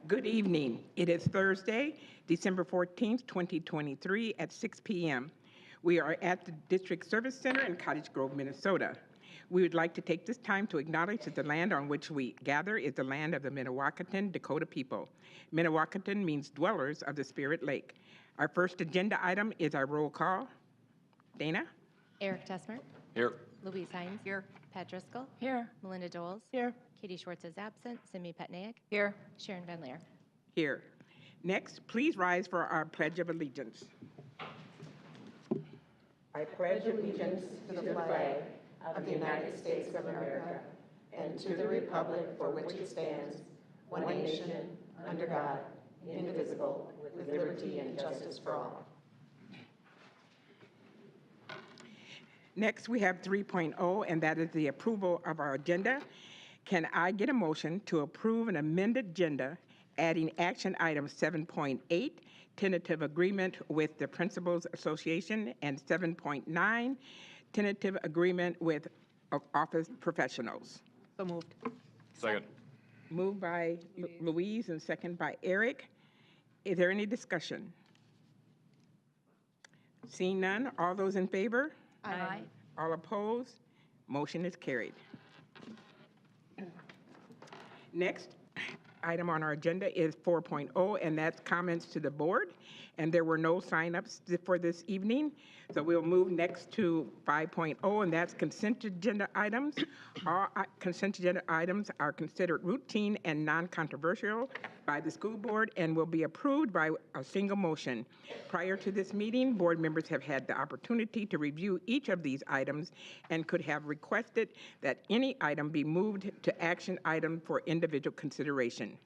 Good evening. It is Thursday, December 14th, 2023 at 6 p.m. We are at the District Service Center in Cottage Grove, Minnesota. We would like to take this time to acknowledge that the land on which we gather is the land of the Minnewacanton Dakota people. Minnewacanton means dwellers of the Spirit Lake. Our first agenda item is our roll call. Dana? Eric Tessmer. Here. Louise Hines. Here. Pat Driscoll. Here. Melinda Doles. Here. Katie Schwartz is absent. Simi Petnaik. Here. Sharon Van Leer. Here. Next, please rise for our Pledge of Allegiance. I pledge allegiance to the flag of the United States of America and to the republic for which it stands, one nation, under God, indivisible, with liberty and justice for all. Next, we have 3.0, and that is the approval of our agenda. Can I get a motion to approve an amended agenda adding action item 7.8, tentative agreement with the Principals Association, and 7.9, tentative agreement with office professionals? So moved. Second. Moved by Louise and second by Eric. Is there any discussion? Seeing none, all those in favor? Aye. All opposed? Motion is carried. Next item on our agenda is 4.0, and that's comments to the board. And there were no sign-ups for this evening. So we'll move next to 5.0, and that's consent agenda items. All consent agenda items are considered routine and non-controversial by the school board and will be approved by a single motion. Prior to this meeting, board members have had the opportunity to review each of these items and could have requested that any item be moved to action item for individual consideration.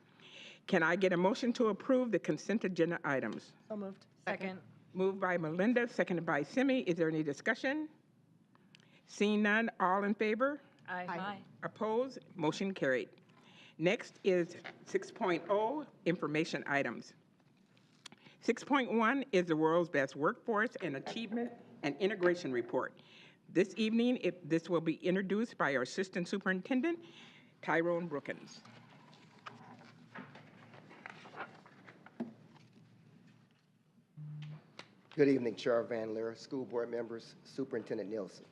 Can I get a motion to approve the consent agenda items? So moved. Second. Moved by Melinda, seconded by Simi. Is there any discussion? Seeing none, all in favor? Aye. Opposed? Motion carried. Next is 6.0, information items. 6.1 is the World's Best Workforce and Achievement and Integration Report. This evening, this will be introduced by our Assistant Superintendent, Tyrone Brookins. Good evening, Chair Van Leer, school board members, Superintendent Nielsen.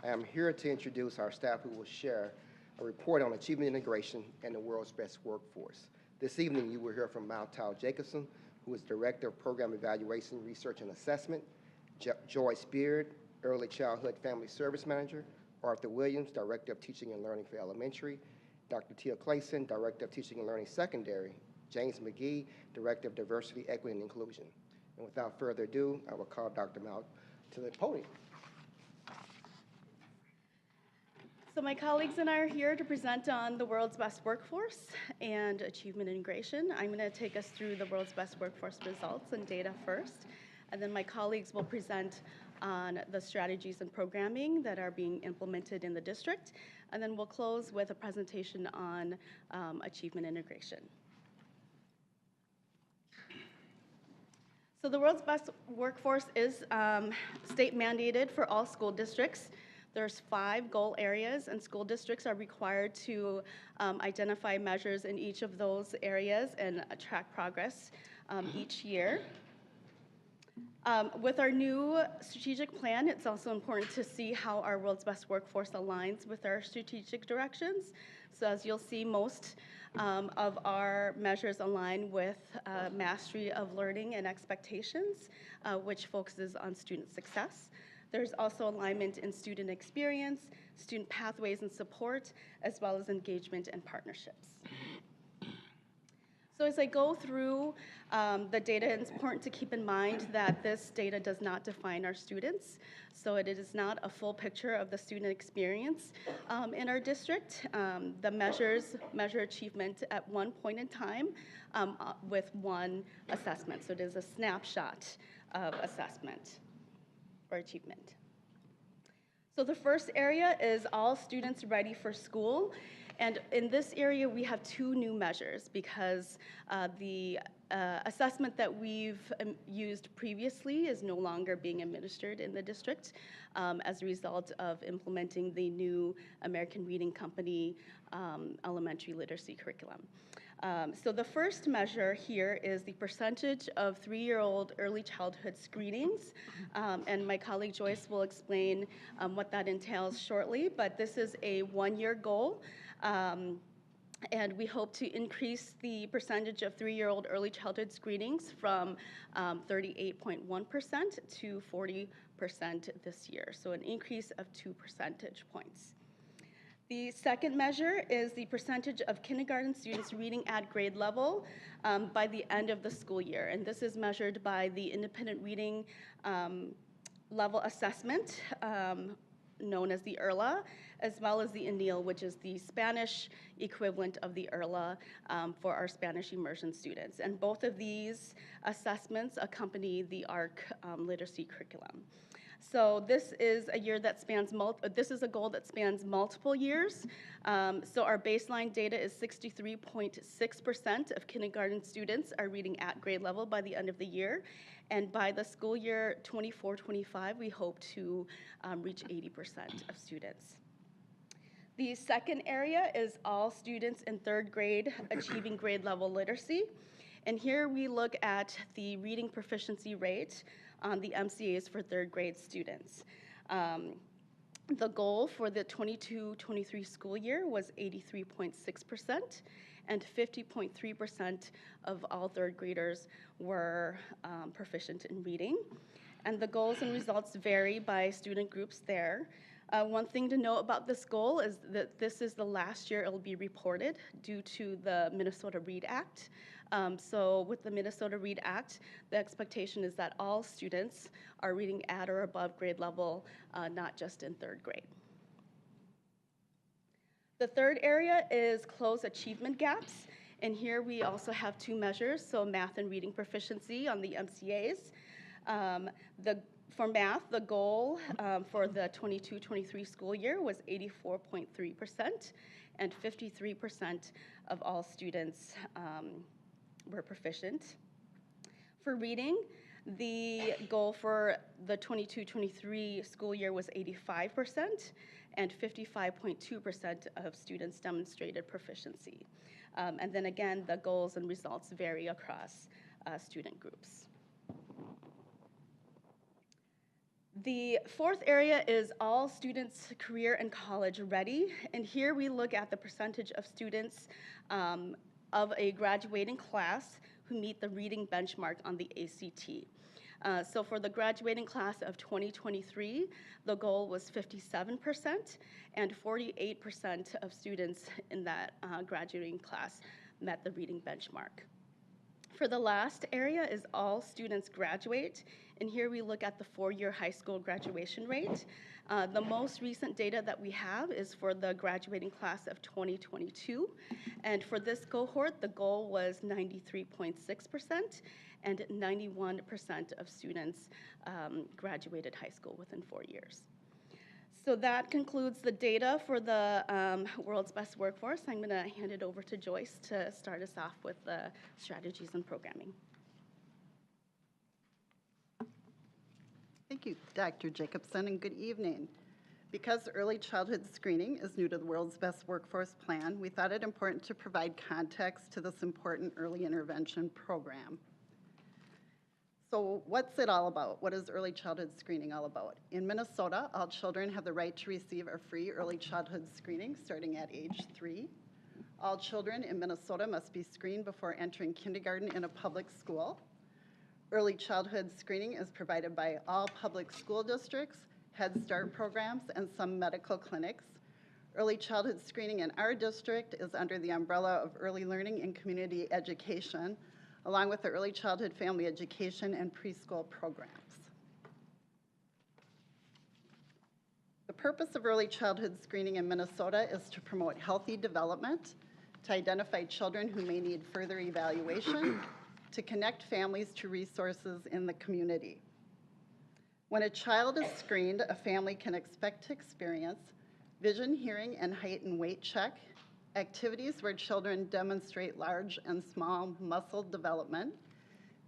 I am here to introduce our staff who will share a report on achievement integration and the world's best workforce. This evening, you will hear from Maltau Jacobson, who is Director of Program Evaluation, Research and Assessment, Joyce Beard, Early Childhood Family Service Manager, Arthur Williams, Director of Teaching and Learning for Elementary, Dr. Tia Clayson, Director of Teaching and Learning Secondary, James McGee, Director of Diversity, Equity, and Inclusion. And without further ado, I will call Dr. Mal to the podium. So my colleagues and I are here to present on the world's best workforce and achievement integration. I'm going to take us through the world's best workforce results and data first, and then my colleagues will present on the strategies and programming that are being implemented in the district, and then we'll close with a presentation on achievement integration. So the world's best workforce is state mandated for all school districts. There's 5 goal areas, and school districts are required to identify measures in each of those areas and track progress each year. With our new strategic plan, it's also important to see how our world's best workforce aligns with our strategic directions. So as you'll see, most of our measures align with mastery of learning and expectations, which focuses on student success. There's also alignment in student experience, student pathways and support, as well as engagement and partnerships. So as I go through the data, it's important to keep in mind that this data does not define our students. So it is not a full picture of the student experience in our district. The measures measure achievement at one point in time with one assessment. So it is a snapshot of assessment or achievement. So the first area is all students ready for school. And in this area, we have 2 new measures because the assessment that we've used previously is no longer being administered in the district as a result of implementing the new American Reading Company elementary literacy curriculum. So the first measure here is the percentage of 3-year-old early childhood screenings, and my colleague Joyce will explain what that entails shortly, but this is a 1-year goal. And we hope to increase the percentage of 3-year-old early childhood screenings from 38.1% to 40% this year, so an increase of 2 percentage points. The second measure is the percentage of kindergarten students reading at grade level by the end of the school year, and this is measured by the independent reading level assessment, known as the IRLA, as well as the ANIL, which is the Spanish equivalent of the IRLA for our Spanish immersion students. And both of these assessments accompany the ARC literacy curriculum. So this is a year that spans this is a goal that spans multiple years. So our baseline data is 63.6% of kindergarten students are reading at grade level by the end of the year. And by the school year 24-25, we hope to reach 80% of students. The second area is all students in 3rd grade achieving grade level literacy. And here we look at the reading proficiency rate on the MCAs for 3rd grade students. The goal for the 22-23 school year was 83.6%, and 50.3% of all 3rd graders were proficient in reading. And the goals and results vary by student groups there. One thing to note about this goal is that this is the last year it will be reported due to the Minnesota READ Act. So with the Minnesota READ Act, the expectation is that all students are reading at or above grade level, not just in 3rd grade. The third area is close achievement gaps. And here we also have 2 measures, so math and reading proficiency on the MCAs. For math, the goal for the 22-23 school year was 84.3%, and 53% of all students were proficient. For reading, the goal for the 22-23 school year was 85%, and 55.2% of students demonstrated proficiency. And then again, the goals and results vary across student groups. The fourth area is all students career and college ready, and here we look at the percentage of students of a graduating class who meet the reading benchmark on the ACT. So for the graduating class of 2023, the goal was 57%, and 48% of students in that graduating class met the reading benchmark. For the last area is all students graduate, and here we look at the 4-year high school graduation rate. The most recent data that we have is for the graduating class of 2022, and for this cohort, the goal was 93.6%, and 91% of students graduated high school within 4 years. So that concludes the data for the World's Best Workforce. I'm going to hand it over to Joyce to start us off with the strategies and programming. Thank you, Dr. Jacobson, and good evening. Because early childhood screening is new to the World's Best Workforce Plan, we thought it important to provide context to this important early intervention program. So what's it all about? What is early childhood screening all about? In Minnesota, all children have the right to receive a free early childhood screening starting at age 3. All children in Minnesota must be screened before entering kindergarten in a public school. Early childhood screening is provided by all public school districts, Head Start programs, and some medical clinics. Early childhood screening in our district is under the umbrella of early learning and community education, along with the early childhood family education and preschool programs. The purpose of early childhood screening in Minnesota is to promote healthy development, to identify children who may need further evaluation, to connect families to resources in the community. When a child is screened, a family can expect to experience vision, hearing, and height and weight check, activities where children demonstrate large and small muscle development,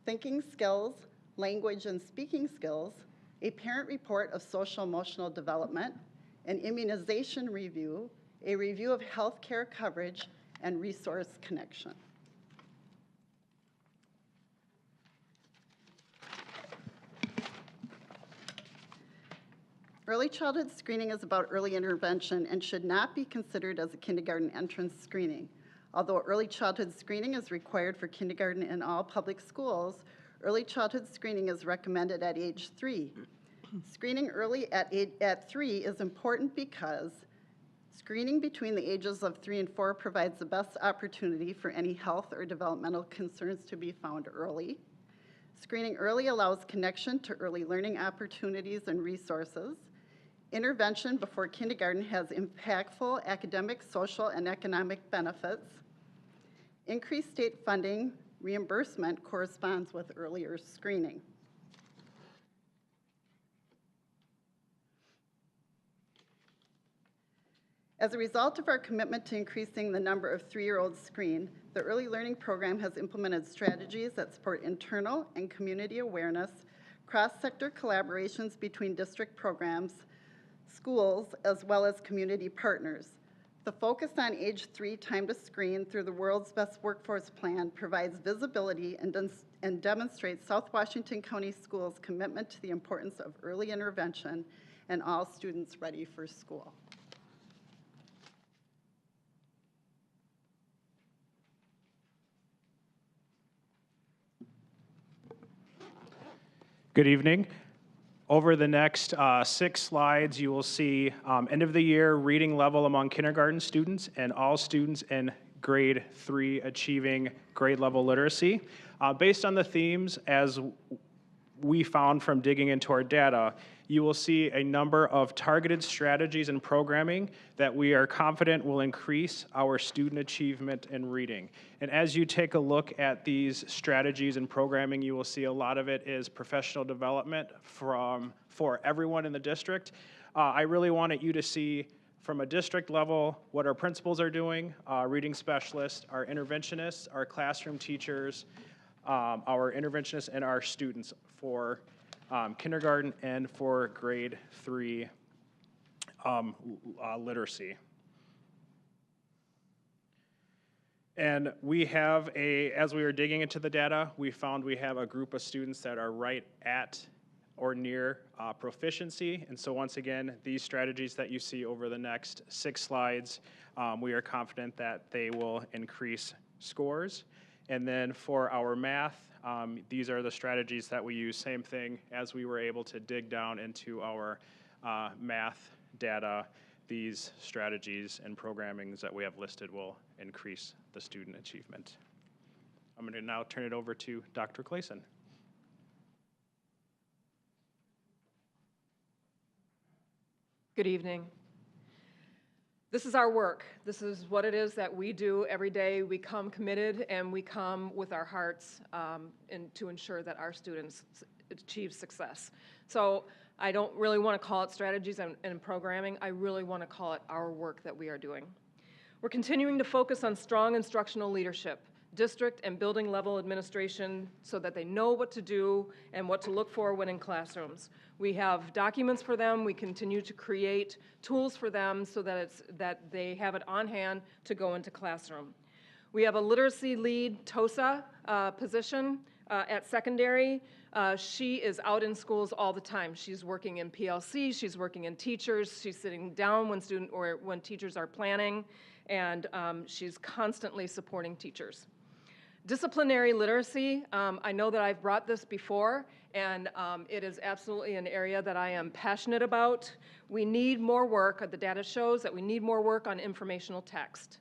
thinking skills, language and speaking skills, a parent report of social emotional development, an immunization review, a review of healthcare coverage, and resource connection. Early childhood screening is about early intervention and should not be considered as a kindergarten entrance screening. Although early childhood screening is required for kindergarten in all public schools, early childhood screening is recommended at age 3. Screening early at 3 is important because screening between the ages of 3 and 4 provides the best opportunity for any health or developmental concerns to be found early. Screening early allows connection to early learning opportunities and resources. Intervention before kindergarten has impactful academic, social, and economic benefits. Increased state funding reimbursement corresponds with earlier screening. As a result of our commitment to increasing the number of 3-year-olds screened, the Early Learning Program has implemented strategies that support internal and community awareness, cross-sector collaborations between district programs, schools, as well as community partners. The focus on age 3 time to screen through the World's Best Workforce Plan provides visibility and demonstrates South Washington County Schools' commitment to the importance of early intervention and all students ready for school. Good evening. Over the next 6 slides, you will see end of the year reading level among kindergarten students and all students in grade 3 achieving grade level literacy. Based on the themes, as we found from digging into our data, you will see a number of targeted strategies and programming that we are confident will increase our student achievement in reading. And as you take a look at these strategies and programming, you will see a lot of it is professional development for everyone in the district. I really wanted you to see from a district level what our principals are doing, reading specialists, our interventionists, our classroom teachers, our interventionists, and our students for kindergarten and for grade 3 literacy. And we have as we were digging into the data, we found we have a group of students that are right at or near proficiency. And so once again, these strategies that you see over the next 6 slides, we are confident that they will increase scores. And then for our math, these are the strategies that we use. Same thing as we were able to dig down into our math data. These strategies and programmings that we have listed will increase the student achievement. I'm going to now turn it over to Dr. Clayson. Good evening. This is our work. This is what it is that we do every day. We come committed and we come with our hearts to ensure that our students achieve success. So I don't really want to call it strategies and programming. I really want to call it our work that we are doing. We're continuing to focus on strong instructional leadership, district and building level administration so that they know what to do and what to look for when in classrooms. We have documents for them. We continue to create tools for them so that they have it on hand to go into classroom. We have a literacy lead TOSA position at secondary. She is out in schools all the time. She's working in PLC, she's working in teachers, she's sitting down when teachers are planning, and she's constantly supporting teachers. Disciplinary literacy, I know that I've brought this before, and it is absolutely an area that I am passionate about. We need more work, the data shows that we need more work on informational text.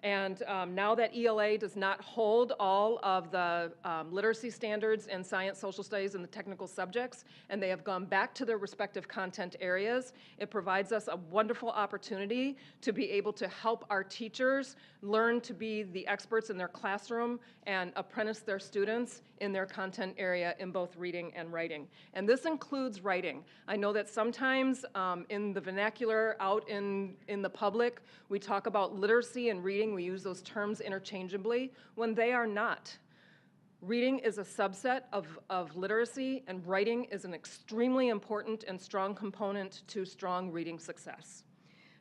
And now that ELA does not hold all of the literacy standards in science, social studies, and the technical subjects, and they have gone back to their respective content areas, it provides us a wonderful opportunity to be able to help our teachers learn to be the experts in their classroom and apprentice their students in their content area in both reading and writing. And this includes writing. I know that sometimes in the vernacular out in the public, we talk about literacy and reading. We use those terms interchangeably when they are not. Reading is a subset of literacy, and writing is an extremely important and strong component to strong reading success.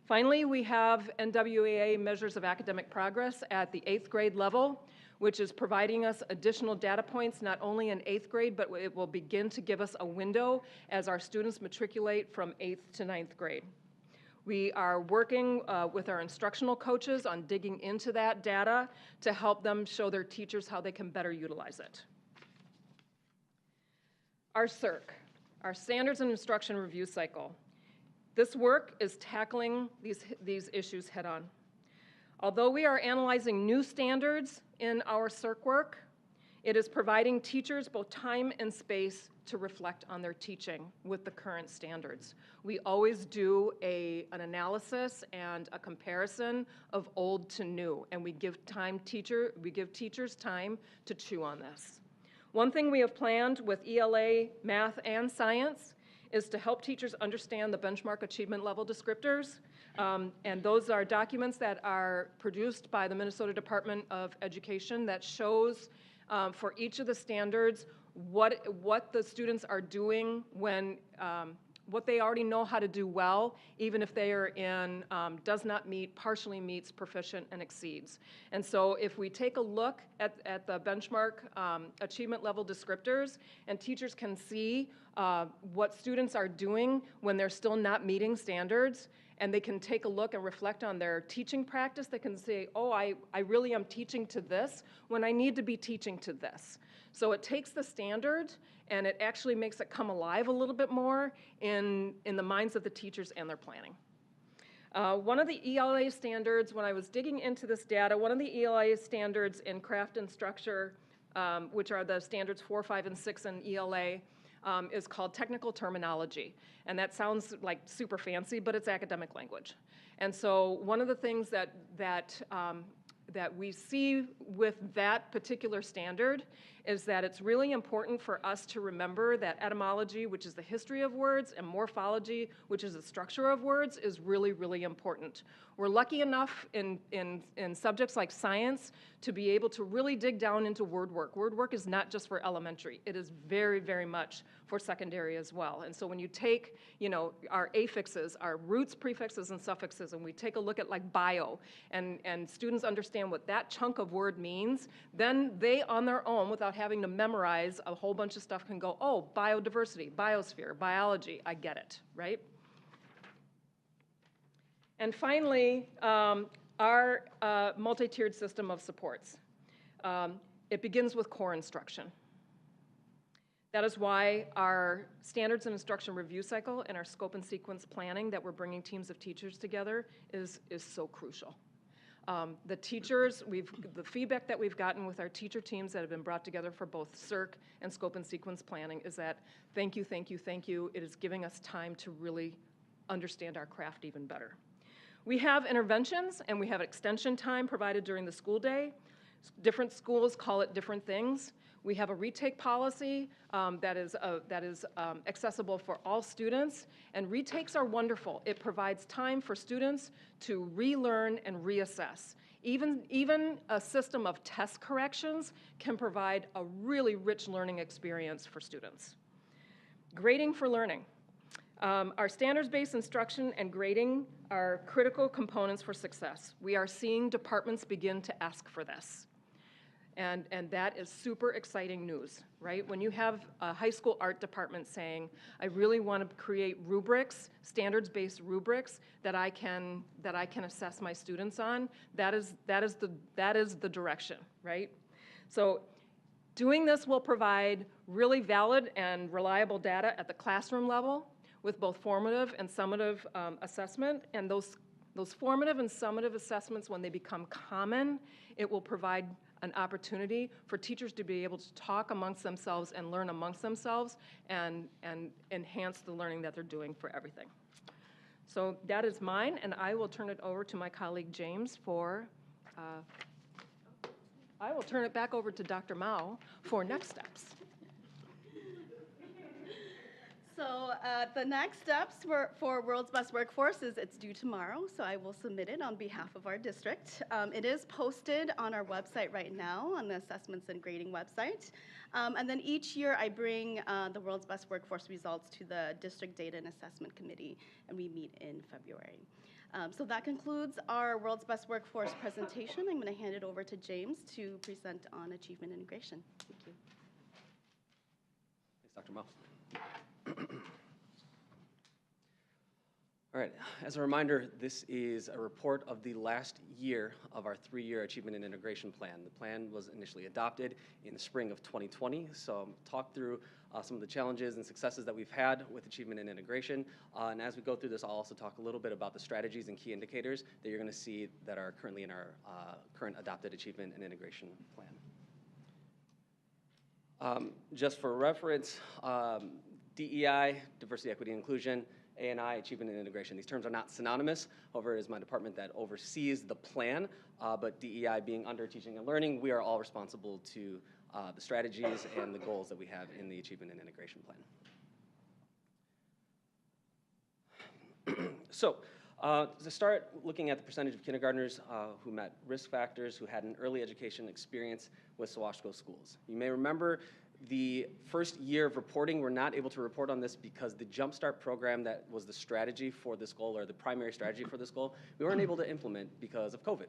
Finally, we have NWEA measures of academic progress at the 8th grade level. which is providing us additional data points, not only in 8th grade, but it will begin to give us a window as our students matriculate from 8th to 9th grade. We are working with our instructional coaches on digging into that data to help them show their teachers how they can better utilize it. Our SIRC, our Standards and Instruction Review Cycle. This work is tackling these issues head on. Although we are analyzing new standards in our SIRC work, it is providing teachers both time and space to reflect on their teaching with the current standards. We always do an analysis and a comparison of old to new, and we give teachers time to chew on this. One thing we have planned with ELA, math, and science is to help teachers understand the benchmark achievement level descriptors. And those are documents that are produced by the Minnesota Department of Education that shows for each of the standards what the students are doing when, what they already know how to do well, even if they are in does not meet, partially meets, proficient, and exceeds. And so if we take a look at the benchmark achievement level descriptors, and teachers can see what students are doing when they're still not meeting standards, and they can take a look and reflect on their teaching practice, they can say, oh, I really am teaching to this when I need to be teaching to this. So it takes the standard and it actually makes it come alive a little bit more in the minds of the teachers and their planning. One of the ELA standards, when I was digging into this data, one of the ELA standards in craft and structure, which are the standards 4, 5, and 6 in ELA, is called technical terminology. And that sounds like super fancy, but it's academic language. And so one of the things that we see with that particular standard is that it's really important for us to remember that etymology, which is the history of words, and morphology, which is the structure of words, is really, really important. We're lucky enough in subjects like science to be able to really dig down into word work. Word work is not just for elementary. It is very, very much for secondary as well. And so when you take, our affixes, our roots, prefixes, and suffixes, and we take a look at like bio, and students understand what that chunk of word means, then they on their own, without having to memorize a whole bunch of stuff, can go, oh, biodiversity, biosphere, biology, I get it, right? And finally, our multi-tiered system of supports. It begins with core instruction. That is why our standards and instruction review cycle and our scope and sequence planning that we're bringing teams of teachers together is so crucial. The teachers, the feedback that we've gotten with our teacher teams that have been brought together for both CIRC and scope and sequence planning is that thank you, thank you, thank you. It is giving us time to really understand our craft even better. We have interventions and we have extension time provided during the school day. Different schools call it different things. We have a retake policy that is accessible for all students, and retakes are wonderful. It provides time for students to relearn and reassess. Even a system of test corrections can provide a really rich learning experience for students. Grading for learning. Our standards-based instruction and grading are critical components for success. We are seeing departments begin to ask for this. And that is super exciting news, right? When you have a high school art department saying, I really want to create rubrics, standards-based rubrics that I can assess my students on, that is the direction, right? So doing this will provide really valid and reliable data at the classroom level with both formative and summative assessment, and those formative and summative assessments, when they become common, it will provide an opportunity for teachers to be able to talk amongst themselves and learn amongst themselves and enhance the learning that they're doing for everything. So that is mine, and I will turn it over to my colleague James for, I will turn it back over to Dr. Mao for next steps. So the next steps for World's Best Workforce is it's due tomorrow, so I will submit it on behalf of our district. It is posted on our website right now, on the assessments and grading website. And then each year I bring the World's Best Workforce results to the District Data and Assessment Committee, and we meet in February. So that concludes our World's Best Workforce presentation. I'm going to hand it over to James to present on achievement integration. Thank you. Thanks, Dr. Mouse. All right, as a reminder, this is a report of the last year of our 3-year Achievement and Integration Plan. The plan was initially adopted in the spring of 2020, so I'll talk through some of the challenges and successes that we've had with achievement and integration. And as we go through this, I'll also talk a little bit about the strategies and key indicators that you're going to see that are currently in our current adopted Achievement and Integration Plan. Just for reference, DEI, diversity, equity, and inclusion, A&I, achievement and integration. These terms are not synonymous. However, it is my department that oversees the plan, but DEI being under teaching and learning, we are all responsible to the strategies and the goals that we have in the achievement and integration plan. So, to start looking at the percentage of kindergartners who met risk factors, who had an early education experience with SoWashCo schools. You may remember the first year of reporting, we're not able to report on this because the Jump Start program that was the strategy for this goal, or the primary strategy for this goal, we weren't able to implement because of COVID.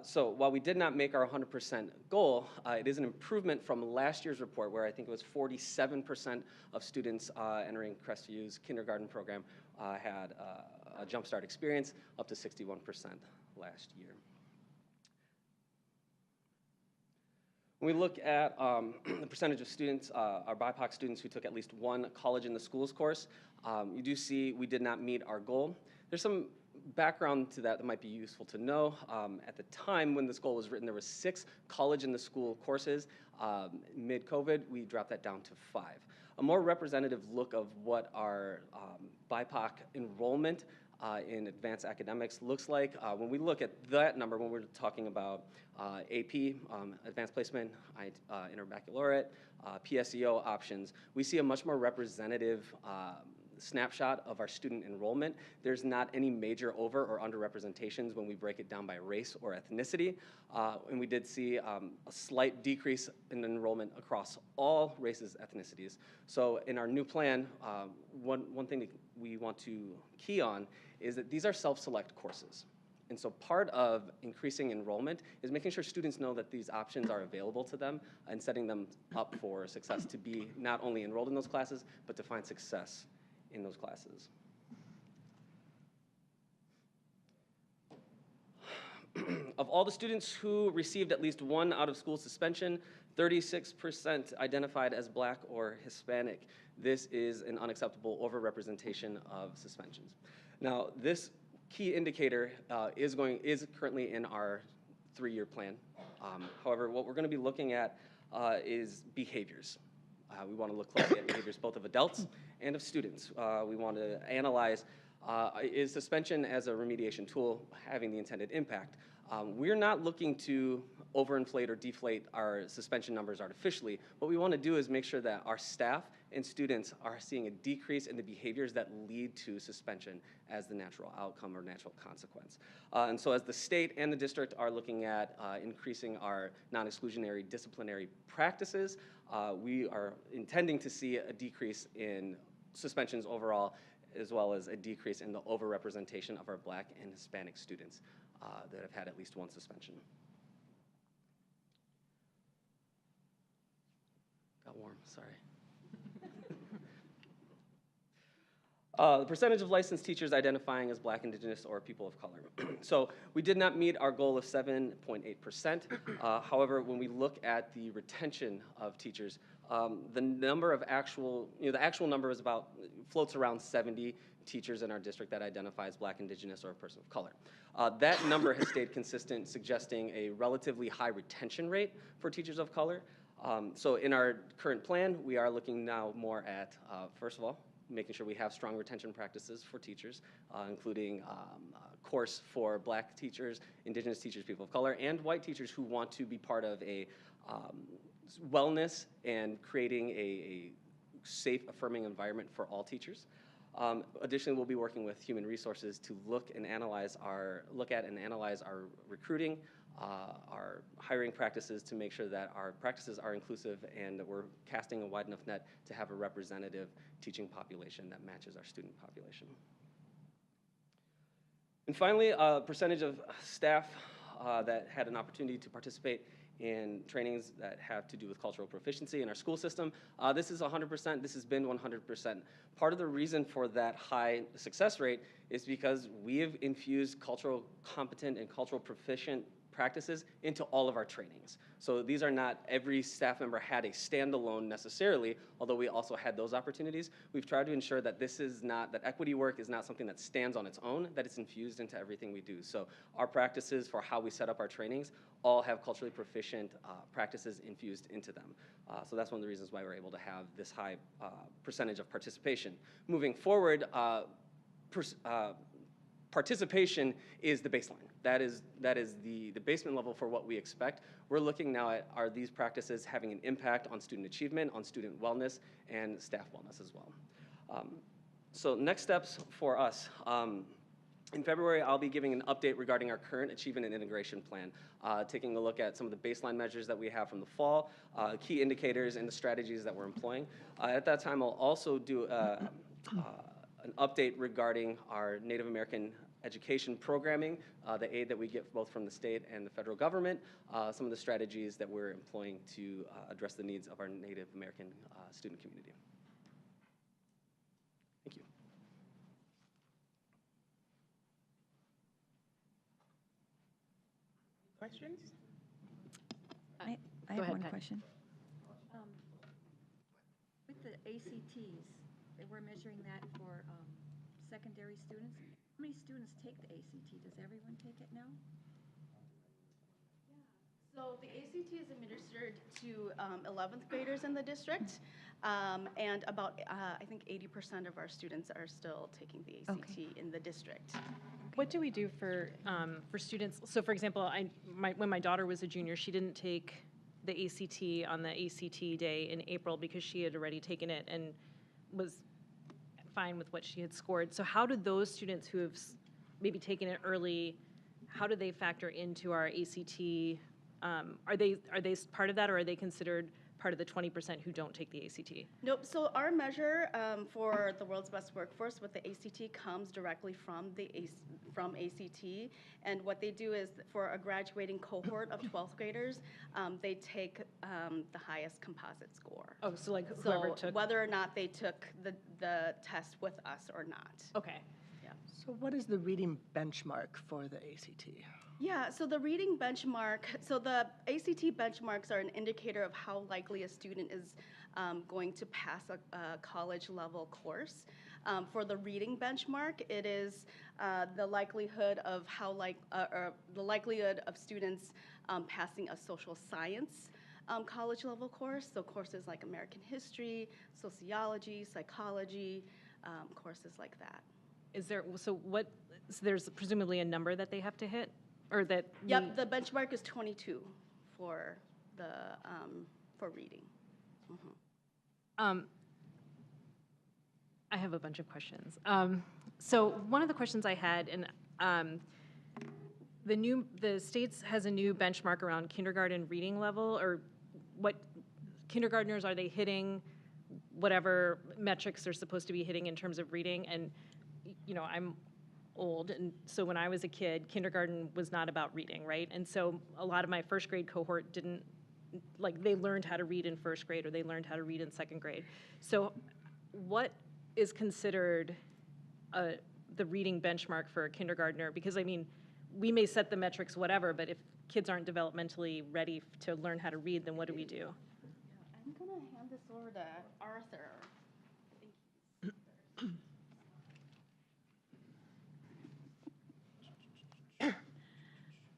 So while we did not make our 100% goal, it is an improvement from last year's report where I think it was 47% of students entering Crestview's kindergarten program had a Jump Start experience, up to 61% last year. When we look at the percentage of students, our BIPOC students who took at least one College in the Schools course, you do see we did not meet our goal. There's some background to that might be useful to know. At the time when this goal was written, there were 6 College in the School courses. Mid-COVID, we dropped that down to 5. A more representative look of what our BIPOC enrollment in advanced academics looks like. When we look at that number, when we're talking about AP, advanced placement, interbaccalaureate, PSEO options, we see a much more representative snapshot of our student enrollment. There's not any major over or underrepresentations when we break it down by race or ethnicity. And we did see a slight decrease in enrollment across all races, ethnicities. So in our new plan, one thing that we want to key on is that these are self-select courses. And so part of increasing enrollment is making sure students know that these options are available to them and setting them up for success to be not only enrolled in those classes, but to find success in those classes. Of all the students who received at least one out-of-school suspension, 36% identified as Black or Hispanic. This is an unacceptable overrepresentation of suspensions. Now, this key indicator is currently in our 3-year plan. However, what we're going to be looking at is behaviors. We want to look closely at behaviors both of adults and of students. We want to analyze, is suspension as a remediation tool having the intended impact? We're not looking to overinflate or deflate our suspension numbers artificially. What we want to do is make sure that our staff and students are seeing a decrease in the behaviors that lead to suspension as the natural outcome or natural consequence. And so as the state and the district are looking at increasing our non-exclusionary disciplinary practices, we are intending to see a decrease in suspensions overall, as well as a decrease in the overrepresentation of our Black and Hispanic students that have had at least one suspension. Got warm, sorry. The percentage of licensed teachers identifying as Black, Indigenous, or people of color. So we did not meet our goal of 7.8%. However, when we look at the retention of teachers, the number of actual, the actual number is floats around 70 teachers in our district that identify as Black, Indigenous, or a person of color. That number has stayed consistent, suggesting a relatively high retention rate for teachers of color. So in our current plan, we are looking now more at, first of all, making sure we have strong retention practices for teachers, including a course for Black teachers, Indigenous teachers, people of color, and white teachers who want to be part of a wellness and creating a safe, affirming environment for all teachers. Additionally, we'll be working with human resources to look at and analyze our recruiting, our hiring practices to make sure that our practices are inclusive and that we're casting a wide enough net to have a representative teaching population that matches our student population. And finally, a percentage of staff that had an opportunity to participate in trainings that have to do with cultural proficiency in our school system. This is 100%, this has been 100%. Part of the reason for that high success rate is because we have infused cultural competent and cultural proficient practices into all of our trainings. So these are not every staff member had a standalone necessarily, although we also had those opportunities. We've tried to ensure that this is not, that equity work is not something that stands on its own, that it's infused into everything we do. So our practices for how we set up our trainings all have culturally proficient practices infused into them. So that's one of the reasons why we're able to have this high percentage of participation. Moving forward, participation is the baseline. That is the basement level for what we expect. We're looking now at, are these practices having an impact on student achievement, on student wellness, and staff wellness as well. So next steps for us. In February, I'll be giving an update regarding our current achievement and integration plan, taking a look at some of the baseline measures that we have from the fall, key indicators, and the strategies that we're employing. At that time, I'll also do an update regarding our Native American education programming, the aid that we get both from the state and the federal government, some of the strategies that we're employing to address the needs of our Native American student community. Thank you. Questions? I Go have ahead, one Pat. question. With the ACTs, they were measuring that for secondary students. How many students take the ACT? Does everyone take it now? So the ACT is administered to 11th graders in the district, and about, I think 80% of our students are still taking the ACT in the district. What do we do for students? So for example, when my daughter was a junior, she didn't take the ACT on the ACT day in April because she had already taken it and was fine with what she had scored. So how do those students who have maybe taken it early, how do they factor into our ACT? Are they part of that, or are they considered part of the 20% who don't take the ACT? Nope, so our measure for the world's best workforce with the ACT comes directly from ACT, and what they do is for a graduating cohort of 12th graders, they take the highest composite score. Oh, so like whoever So took. whether or not they took the test with us or not. Okay. So what is the reading benchmark for the ACT? Yeah, so the reading benchmark, so the ACT benchmarks are an indicator of how likely a student is going to pass a college level course. For the reading benchmark, it is the likelihood of the likelihood of students passing a social science college level course. So courses like American history, sociology, psychology, courses like that. Is there, so there's presumably a number that they have to hit? Or that Yep, the benchmark is 22 for the for reading. I have a bunch of questions. So one of the questions I had, and the states has a new benchmark around kindergarten reading level, or what kindergartners, are they hitting whatever metrics they're supposed to be hitting in terms of reading? And I'm old, and so when I was a kid, kindergarten was not about reading, right? And so a lot of my first grade cohort didn't, they learned how to read in first grade, or they learned how to read in second grade. So what is considered the reading benchmark for a kindergartner? Because we may set the metrics whatever, but if kids aren't developmentally ready to learn how to read, then what do we do? I'm gonna hand this over to Arthur.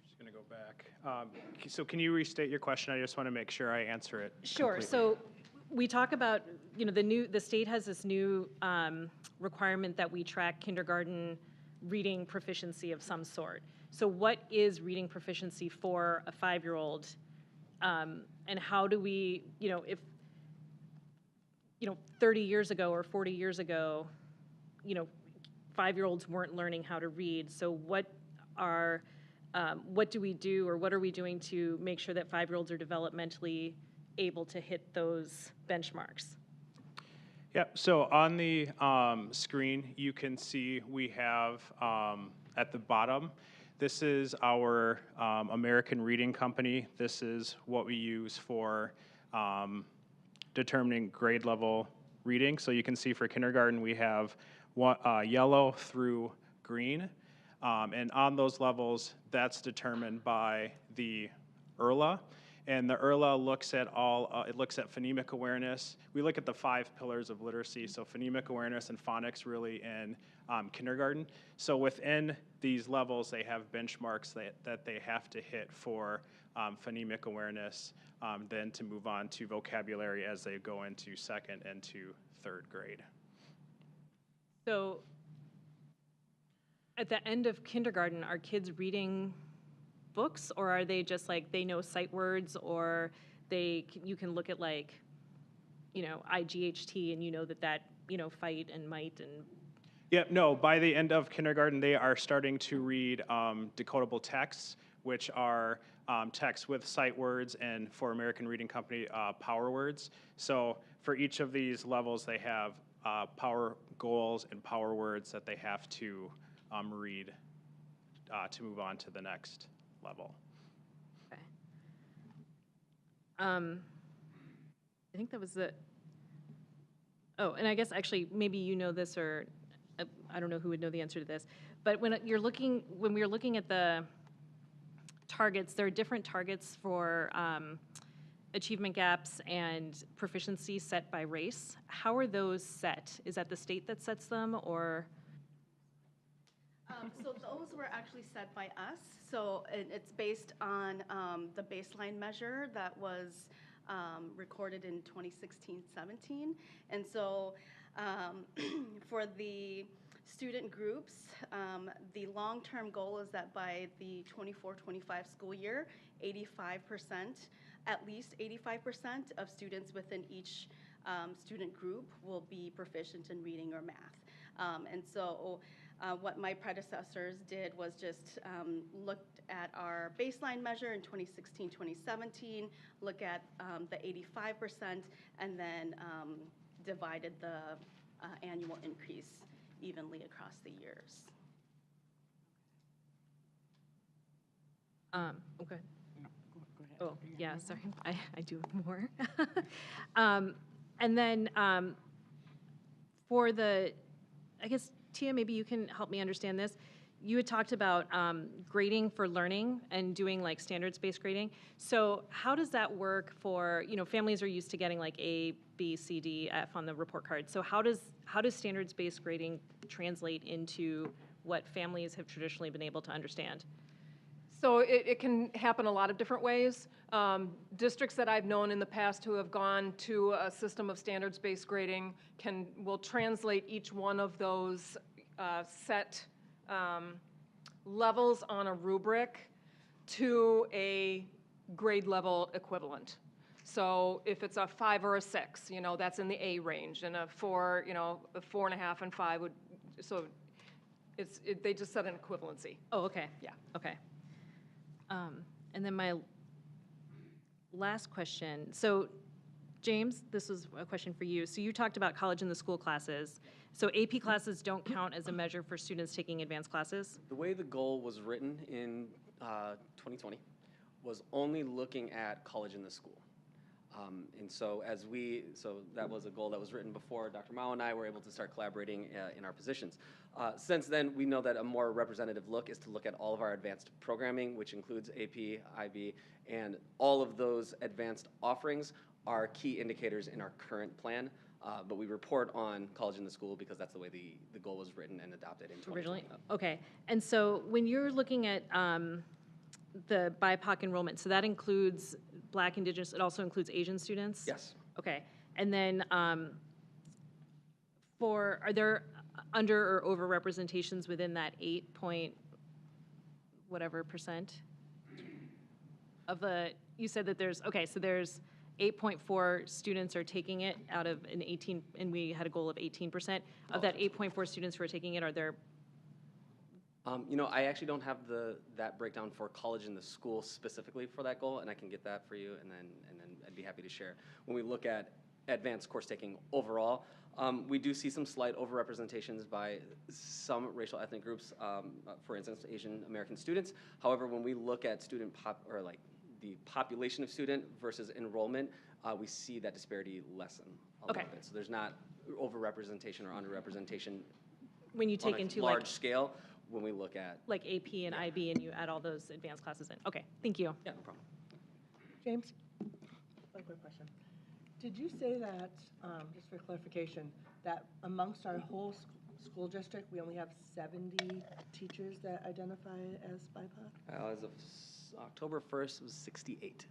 Just going to go back. So can you restate your question? I just want to make sure I answer it Sure. completely. So we talk about, the state has this new requirement that we track kindergarten reading proficiency of some sort. So what is reading proficiency for a 5-year-old? And how do we, if 30 years ago or 40 years ago, 5-year-olds weren't learning how to read. So what do we do, or what are we doing to make sure that 5-year-olds are developmentally able to hit those benchmarks? Yeah, so on the screen, you can see we have at the bottom, this is our American Reading Company. This is what we use for determining grade level reading. So you can see for kindergarten, we have yellow through green. And on those levels, that's determined by the ERLA. And the ERLA looks at it looks at phonemic awareness. We look at the 5 pillars of literacy, so phonemic awareness and phonics really in kindergarten. So within these levels, they have benchmarks that they have to hit for phonemic awareness, then to move on to vocabulary as they go into 2nd and to 3rd grade. So at the end of kindergarten, are kids reading books, or are they just like they know sight words, or you can look at like, IGHT and that fight and might and. Yeah, no, by the end of kindergarten, they are starting to read decodable texts, which are texts with sight words, and for American Reading Company, power words. So for each of these levels, they have power goals and power words that they have to read to move on to the next level. Okay. I think that was it. Oh, and I guess actually maybe you know this, or I don't know who would know the answer to this, but when we were looking at the targets, there are different targets for achievement gaps and proficiency set by race. How are those set? Is that the state that sets them, or? So those were actually set by us. So it's based on the baseline measure that was recorded in 2016-17. And so for the student groups, the long-term goal is that by the 24-25 school year, 85%, at least 85% of students within each student group will be proficient in reading or math. And so what my predecessors did was just looked at our baseline measure in 2016-2017, look at the 85%, and then divided the annual increase evenly across the years. Okay. No, go ahead. Oh, yeah, sorry, I do have more. And then for the, I guess, Tia, maybe you can help me understand this. You had talked about grading for learning and doing like standards-based grading. So how does that work for, families are used to getting like A, B, C, D, F on the report card. So how does standards-based grading translate into what families have traditionally been able to understand? So it can happen a lot of different ways. Districts that I've known in the past who have gone to a system of standards-based grading will translate each one of those set levels on a rubric to a grade level equivalent. So if it's a 5 or a 6, that's in the A range, and a 4, a 4.5 and 5 would, so they just set an equivalency. Oh, okay. Yeah. Okay. And then my last question. So, James, this was a question for you. So you talked about college in the school classes. So AP classes don't count as a measure for students taking advanced classes? The way the goal was written in 2020 was only looking at college in the school. And so that was a goal that was written before Dr. Mao and I were able to start collaborating in our positions. Since then, we know that a more representative look is to look at all of our advanced programming, which includes AP, IB, and all of those advanced offerings are key indicators in our current plan. But we report on college in the school because that's the way the goal was written and adopted in 2020. Originally? Okay. And so when you're looking at the BIPOC enrollment, so that includes Black, Indigenous, it also includes Asian students? Yes. Okay. And then are there under or over representations within that 8 point whatever percent of the, you said that there's 8.4 students are taking it out of an 18, and we had a goal of 18%. Of that 8.4 students who are taking it, are there? I actually don't have that breakdown for college in the school specifically for that goal, and I can get that for you, and then I'd be happy to share. When we look at advanced course taking overall. We do see some slight overrepresentations by some racial ethnic groups, for instance, Asian American students. However, when we look at the population of student versus enrollment, we see that disparity lessen a little bit. So there's not overrepresentation or underrepresentation When you take on a into large scale when we look at. like AP and IB and you add all those advanced classes in. Okay, thank you. Yeah, no problem. James? One quick question. Did you say that, just for clarification, that amongst our whole school district, we only have 70 teachers that identify as BIPOC? As of October 1st, it was 68.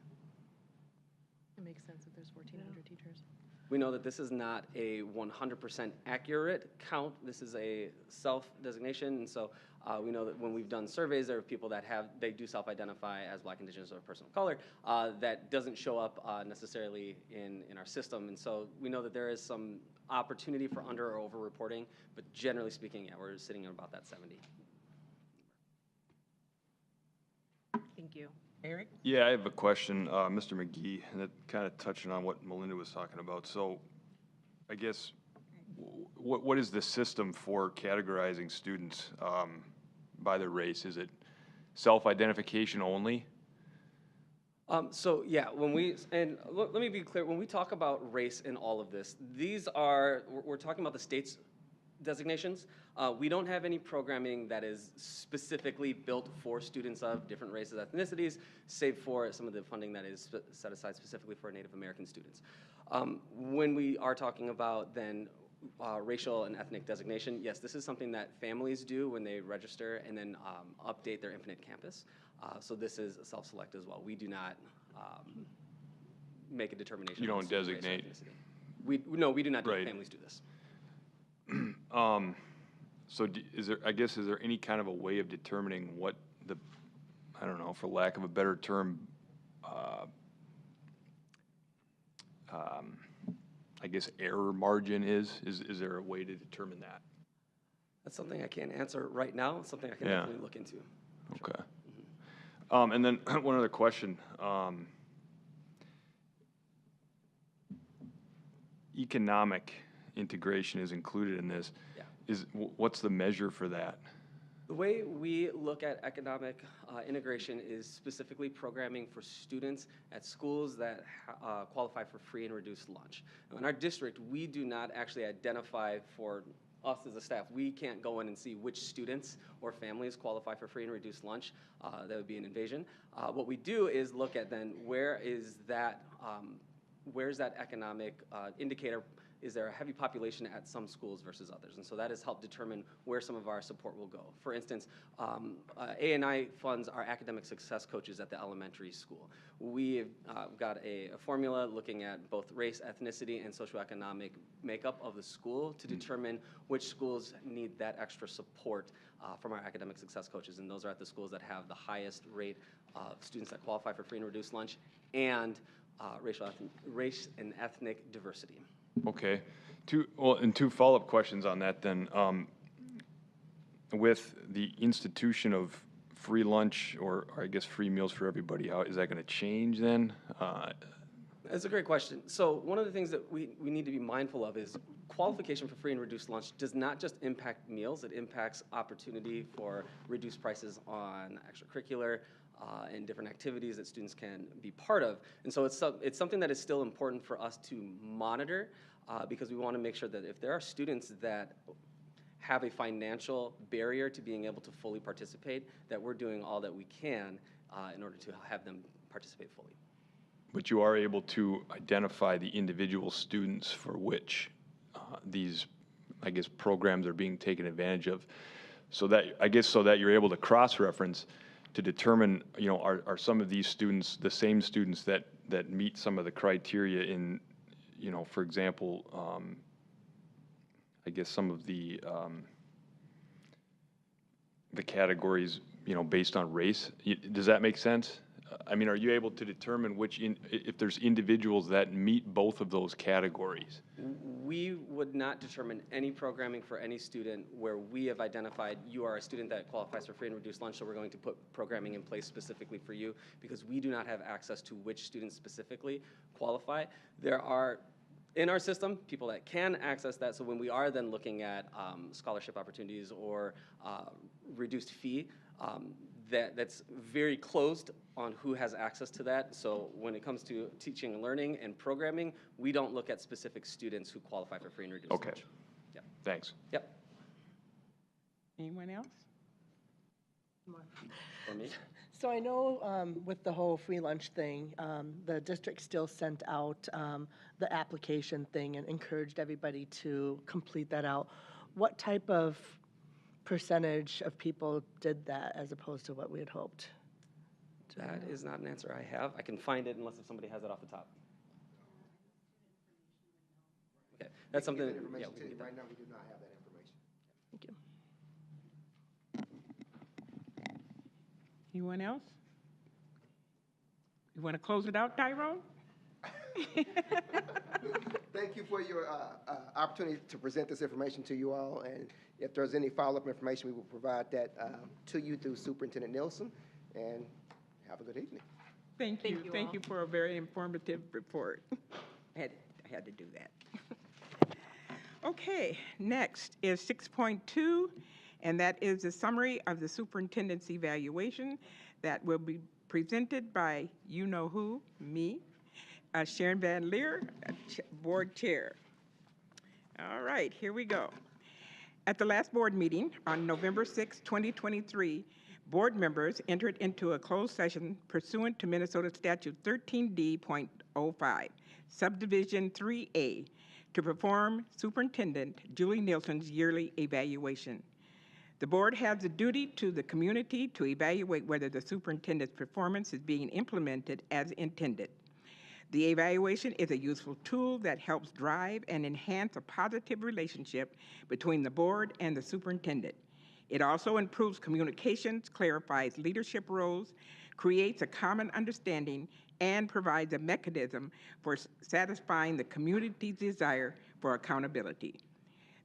It makes sense if there's 1,400 teachers. We know that this is not a 100% accurate count. This is a self-designation, and so we know that when we've done surveys, there are people that they do self-identify as Black, Indigenous, or person of color. That doesn't show up necessarily in our system, and so we know that there is some opportunity for under or over reporting, but generally speaking, yeah, we're sitting at about that 70. Thank you. Eric? Yeah, I have a question, Mr. McGee, and it kind of touching on what Melinda was talking about. So I guess, what is the system for categorizing students by their race? Is it self-identification only? So yeah, let me be clear, when we talk about race in all of this, we're talking about the state's designations. We don't have any programming that is specifically built for students of different races, ethnicities, save for some of the funding that is set aside specifically for Native American students. When we are talking about then racial and ethnic designation, yes, this is something that families do when they register and then update their Infinite Campus. So this is self-select as well. We do not make a determination. You don't designate? No, we do not do Right. Families do this. So is there any kind of a way of determining what the, I don't know, for lack of a better term, I guess error margin is? Is there a way to determine that? That's something I can't answer right now. It's something I can definitely look into. Okay. And then one other question. Economic integration is included in this. Yeah. What's the measure for that? The way we look at economic integration is specifically programming for students at schools that qualify for free and reduced lunch. Now, in our district, we do not actually identify for us as a staff. We can't go in and see which students or families qualify for free and reduced lunch. That would be an invasion. What we do is look at then where's that economic indicator. Is there a heavy population at some schools versus others? And so that has helped determine where some of our support will go. For instance, A&I funds our academic success coaches at the elementary school. We've got a formula looking at both race, ethnicity, and socioeconomic makeup of the school to determine which schools need that extra support from our academic success coaches. And those are at the schools that have the highest rate of students that qualify for free and reduced lunch and race and ethnic diversity. Okay. Two follow-up questions on that then. With the institution of free lunch, or I guess free meals for everybody, how is that going to change then? That's a great question. So one of the things that we need to be mindful of is qualification for free and reduced lunch does not just impact meals, it impacts opportunity for reduced prices on extracurricular and different activities that students can be part of. And so it's something that is still important for us to monitor because we want to make sure that if there are students that have a financial barrier to being able to fully participate, that we're doing all that we can in order to have them participate fully. But you are able to identify the individual students for which these, I guess, programs are being taken advantage of, so that you're able to cross-reference to determine, are some of these students the same students that meet some of the criteria in, for example, I guess some of the categories, based on race. Does that make sense? I mean, are you able to determine if there's individuals that meet both of those categories? We would not determine any programming for any student where we have identified you are a student that qualifies for free and reduced lunch, so we're going to put programming in place specifically for you, because we do not have access to which students specifically qualify. There are in our system, people that can access that. So when we are then looking at scholarship opportunities or reduced fee, that's very closed on who has access to that. So when it comes to teaching and learning and programming, we don't look at specific students who qualify for free and reduced Okay. lunch. Yep. Thanks. Yep. Anyone else? For me? So I know with the whole free lunch thing, the district still sent out the application thing and encouraged everybody to complete that out. What type of percentage of people did that as opposed to what we had hoped? That is not an answer I have. I can find it unless if somebody has it off the top. Okay, that's something, yeah, we can get that. Right now, we do not have that information. Thank you. Anyone else? You want to close it out, Tyrone? Thank you for your opportunity to present this information to you all, and if there's any follow-up information, we will provide that to you through Superintendent Nielsen, and have a good evening. Thank you. Thank you Thank all. you for a very informative report. I had to do that. Okay, next is 6.2, and that is a summary of the superintendent's evaluation that will be presented by you-know-who, me, Sharon Van Leer, board chair. All right, here we go. At the last board meeting on November 6, 2023, board members entered into a closed session pursuant to Minnesota Statute 13D.05, Subdivision 3A, to perform Superintendent Julie Nielsen's yearly evaluation. The board has a duty to the community to evaluate whether the superintendent's performance is being implemented as intended. The evaluation is a useful tool that helps drive and enhance a positive relationship between the board and the superintendent. It also improves communications, clarifies leadership roles, creates a common understanding, and provides a mechanism for satisfying the community's desire for accountability.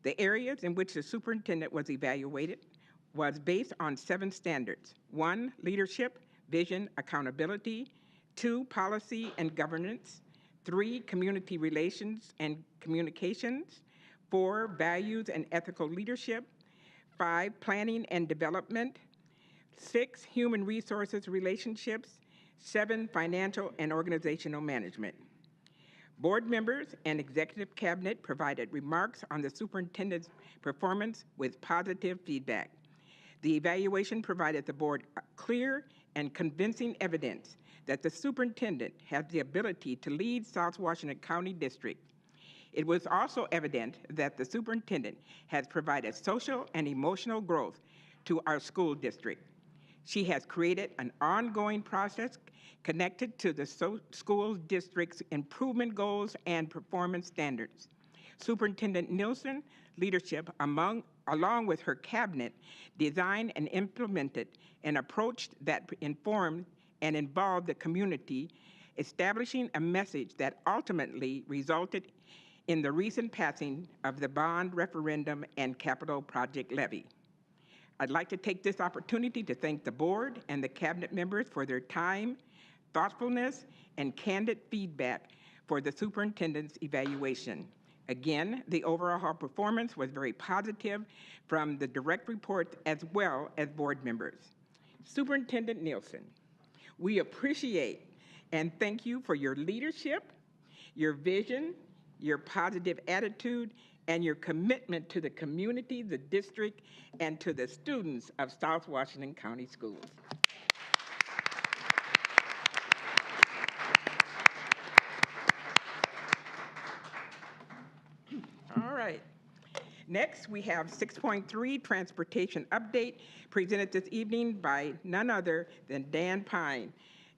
The areas in which the superintendent was evaluated was based on 7 standards. 1, leadership, vision, accountability. 2, policy and governance. 3, community relations and communications. 4, values and ethical leadership. 5, planning and development. 6, human resources relationships. 7, financial and organizational management. Board members and executive cabinet provided remarks on the superintendent's performance with positive feedback. The evaluation provided the board clear and convincing evidence that the superintendent has the ability to lead South Washington County District. It was also evident that the superintendent has provided social and emotional growth to our school district. She has created an ongoing process connected to the school district's improvement goals and performance standards. Superintendent Nielsen leadership, along with her cabinet, designed and implemented an approach that informed and involved the community, establishing a message that ultimately resulted in the recent passing of the bond referendum and capital project levy. I'd like to take this opportunity to thank the board and the cabinet members for their time, thoughtfulness, and candid feedback for the superintendent's evaluation. Again, the overall performance was very positive from the direct reports as well as board members. Superintendent Nielsen, we appreciate and thank you for your leadership, your vision, your positive attitude, and your commitment to the community, the district, and to the students of South Washington County Schools. All right. Next, we have 6.3, Transportation Update, presented this evening by none other than Dan Pine,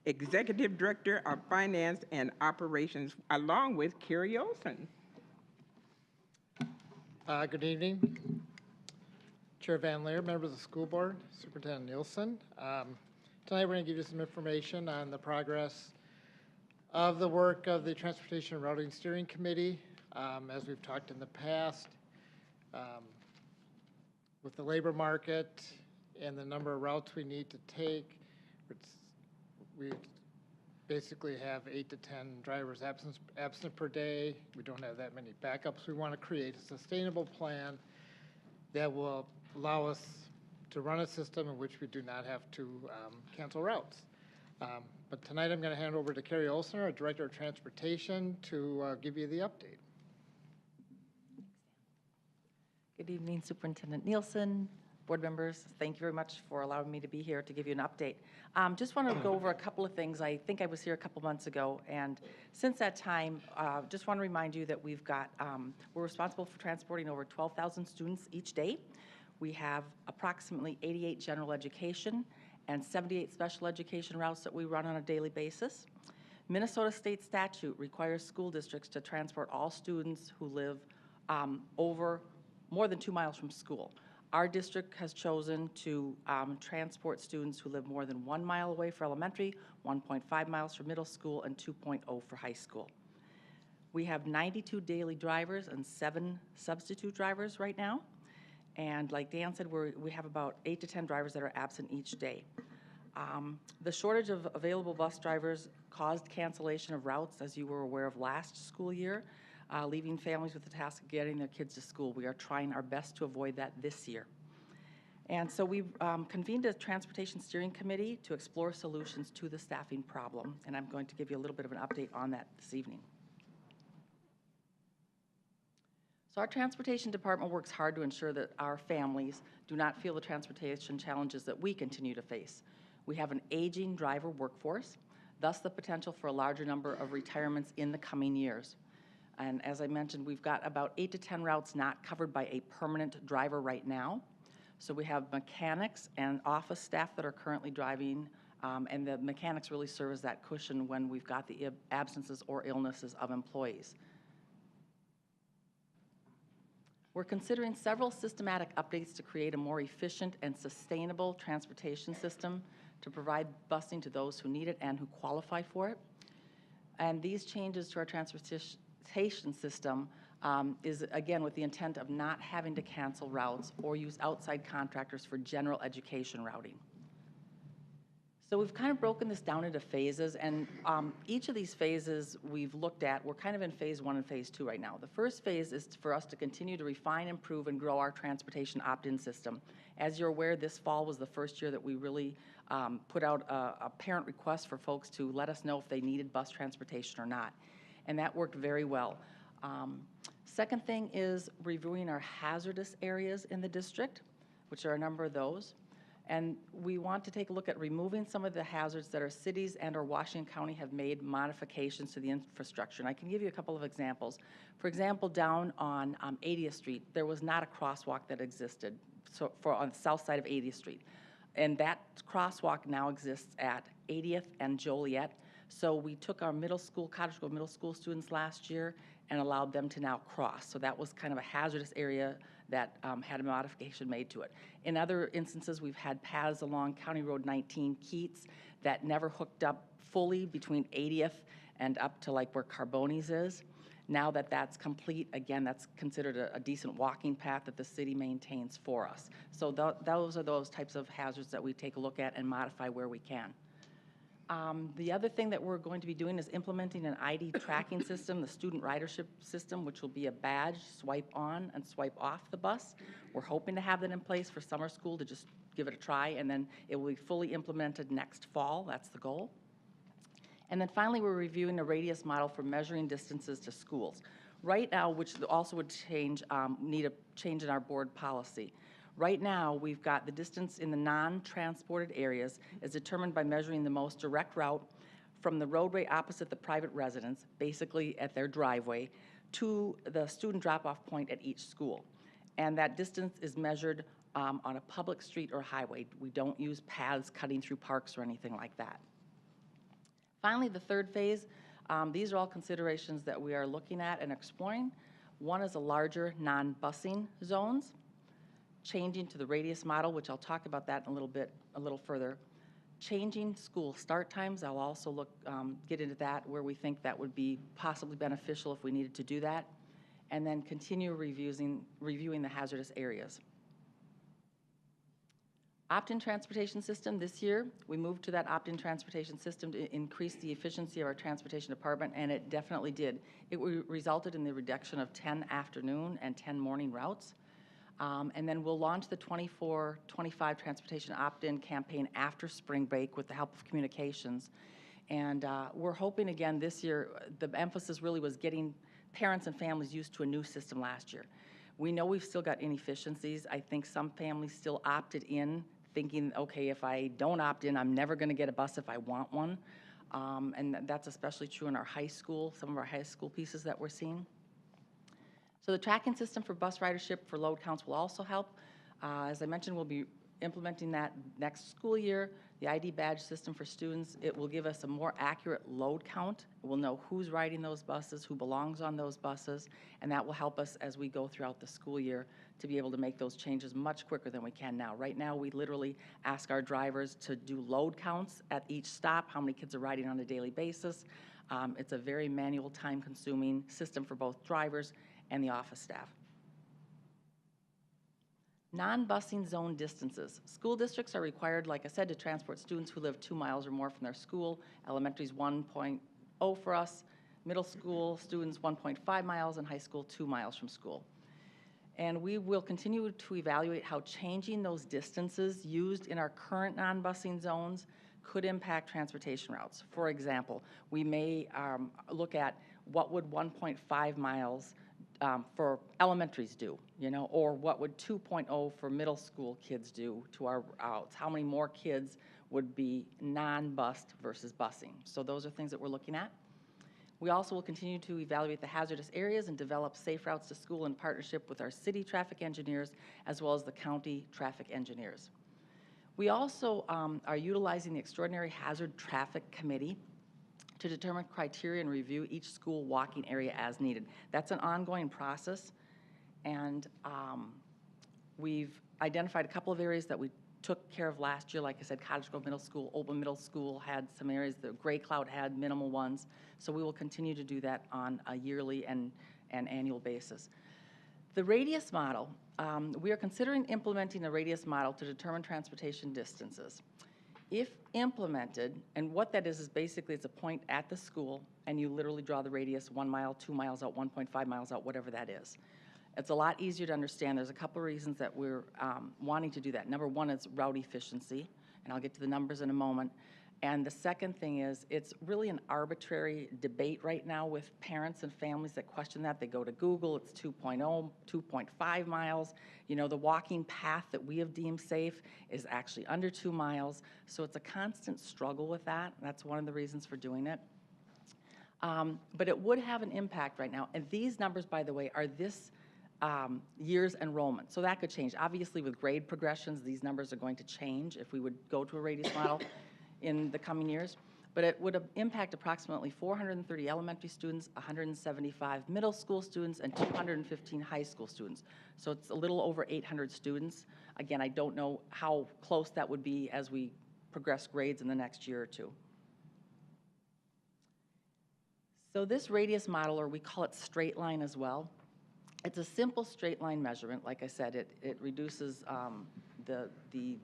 Executive Director of Finance and Operations, along with Carrie Olson. Good evening. Chair Van Leer, members of the school board, Superintendent Nielsen. Tonight we're going to give you some information on the progress of the work of the Transportation and Routing Steering Committee. As we've talked in the past, with the labor market and the number of routes we need to take, we basically have 8 to 10 drivers absent per day. We don't have that many backups. We want to create a sustainable plan that will allow us to run a system in which we do not have to cancel routes. But tonight I'm going to hand over to Carrie Olson, our Director of Transportation, to give you the update. Good evening, Superintendent Nielsen, board members. Thank you very much for allowing me to be here to give you an update. Just want to go over a couple of things. I think I was here a couple months ago, and since that time, just want to remind you that we're responsible for transporting over 12,000 students each day. We have approximately 88 general education and 78 special education routes that we run on a daily basis. Minnesota state statute requires school districts to transport all students who live over more than 2 miles from school. Our district has chosen to transport students who live more than 1 mile away for elementary, 1.5 miles for middle school, and 2.0 for high school. We have 92 daily drivers and 7 substitute drivers right now. And like Dan said, we have about 8 to 10 drivers that are absent each day. The shortage of available bus drivers caused cancellation of routes, as you were aware of last school year, leaving families with the task of getting their kids to school. We are trying our best to avoid that this year. And so we've convened a transportation steering committee to explore solutions to the staffing problem, and I'm going to give you a little bit of an update on that this evening. So our transportation department works hard to ensure that our families do not feel the transportation challenges that we continue to face. We have an aging driver workforce, thus the potential for a larger number of retirements in the coming years. And as I mentioned, we've got about 8 to 10 routes not covered by a permanent driver right now. So we have mechanics and office staff that are currently driving, and the mechanics really serve as that cushion when we've got the absences or illnesses of employees. We're considering several systematic updates to create a more efficient and sustainable transportation system to provide busing to those who need it and who qualify for it. And these changes to our transportation system is, again, with the intent of not having to cancel routes or use outside contractors for general education routing. So we've kind of broken this down into phases, and each of these phases we've looked at, we're kind of in phase 1 and phase 2 right now. The first phase is for us to continue to refine, improve, and grow our transportation opt-in system. As you're aware, this fall was the first year that we really put out a parent request for folks to let us know if they needed bus transportation or not, and that worked very well. Second thing is reviewing our hazardous areas in the district, which are a number of those. And we want to take a look at removing some of the hazards that our cities and or Washington County have made modifications to the infrastructure. And I can give you a couple of examples. For example, down on 80th Street, there was not a crosswalk that existed on the south side of 80th Street. And that crosswalk now exists at 80th and Joliet. So we took our middle school, Cottage Grove Middle School students last year and allowed them to now cross. So that was kind of a hazardous area that had a modification made to it. In other instances, we've had paths along County Road 19 Keats that never hooked up fully between 80th and up to like where Carboni's is. Now that that's complete, again, that's considered a decent walking path that the city maintains for us. So those are those types of hazards that we take a look at and modify where we can. The other thing that we're going to be doing is implementing an ID tracking system, the student ridership system, which will be a badge, swipe on and swipe off the bus. We're hoping to have that in place for summer school to just give it a try, and then it will be fully implemented next fall. That's the goal. And then finally, we're reviewing a radius model for measuring distances to schools. Right now, which also would need a change in our board policy. Right now, we've got the distance in the non-transported areas is determined by measuring the most direct route from the roadway opposite the private residence, basically at their driveway, to the student drop-off point at each school. And that distance is measured on a public street or highway. We don't use paths cutting through parks or anything like that. Finally, the third phase, these are all considerations that we are looking at and exploring. One is a larger non-busing zones, changing to the radius model, which I'll talk about that in a little further. Changing school start times, I'll also get into that, where we think that would be possibly beneficial if we needed to do that. And then continue reviewing the hazardous areas. Opt-in transportation system, this year, we moved to that opt-in transportation system to increase the efficiency of our transportation department, and it definitely did. It resulted in the reduction of 10 afternoon and 10 morning routes. And then we'll launch the 24-25 transportation opt-in campaign after spring break with the help of communications. And we're hoping again this year, the emphasis really was getting parents and families used to a new system last year. We know we've still got inefficiencies. I think some families still opted in thinking, okay, if I don't opt in, I'm never gonna get a bus if I want one. And that's especially true in our high school, some of our high school pieces that we're seeing. So the tracking system for bus ridership for load counts will also help. As I mentioned, we'll be implementing that next school year. The ID badge system for students, it will give us a more accurate load count. We'll know who's riding those buses, who belongs on those buses, and that will help us as we go throughout the school year to be able to make those changes much quicker than we can now. Right now, we literally ask our drivers to do load counts at each stop, how many kids are riding on a daily basis. It's a very manual, time-consuming system for both drivers and the office staff. Non-busing zone distances. School districts are required, like I said, to transport students who live 2 miles or more from their school. Elementary's 1.0 for us, middle school students 1.5 miles, and high school 2 miles from school. And we will continue to evaluate how changing those distances used in our current non-busing zones could impact transportation routes. For example, we may look at what would 1.5 miles for elementaries do, you know, or what would 2.0 for middle school kids do to our routes? How many more kids would be non-bused versus busing? So those are things that we're looking at. We also will continue to evaluate the hazardous areas and develop safe routes to school in partnership with our city traffic engineers as well as the county traffic engineers. We also are utilizing the Extraordinary Hazard Traffic Committee to determine criteria and review each school walking area as needed. That's an ongoing process, and we've identified a couple of areas that we took care of last year. Like I said, Cottage Grove Middle School, Open Middle School had some areas, the Gray Cloud had minimal ones, so we will continue to do that on a yearly and annual basis. The radius model, we are considering implementing a radius model to determine transportation distances. If implemented, and what that is basically it's a point at the school, and you literally draw the radius 1 mile, 2 miles out, 1.5 miles out, whatever that is. It's a lot easier to understand. There's a couple of reasons that we're wanting to do that. Number one is route efficiency, and I'll get to the numbers in a moment. And the second thing is it's really an arbitrary debate right now with parents and families that question that. They go to Google, it's 2.0, 2.5 miles. You know, the walking path that we have deemed safe is actually under 2 miles. So it's a constant struggle with that. That's one of the reasons for doing it. But it would have an impact right now. And these numbers, by the way, are this year's enrollment. So that could change. Obviously, with grade progressions, these numbers are going to change if we would go to a radius model in the coming years, but it would impact approximately 430 elementary students, 175 middle school students, and 215 high school students. So it's a little over 800 students. Again, I don't know how close that would be as we progress grades in the next year or two. So this radius model, or we call it straight line as well, it's a simple straight line measurement. Like I said, it reduces the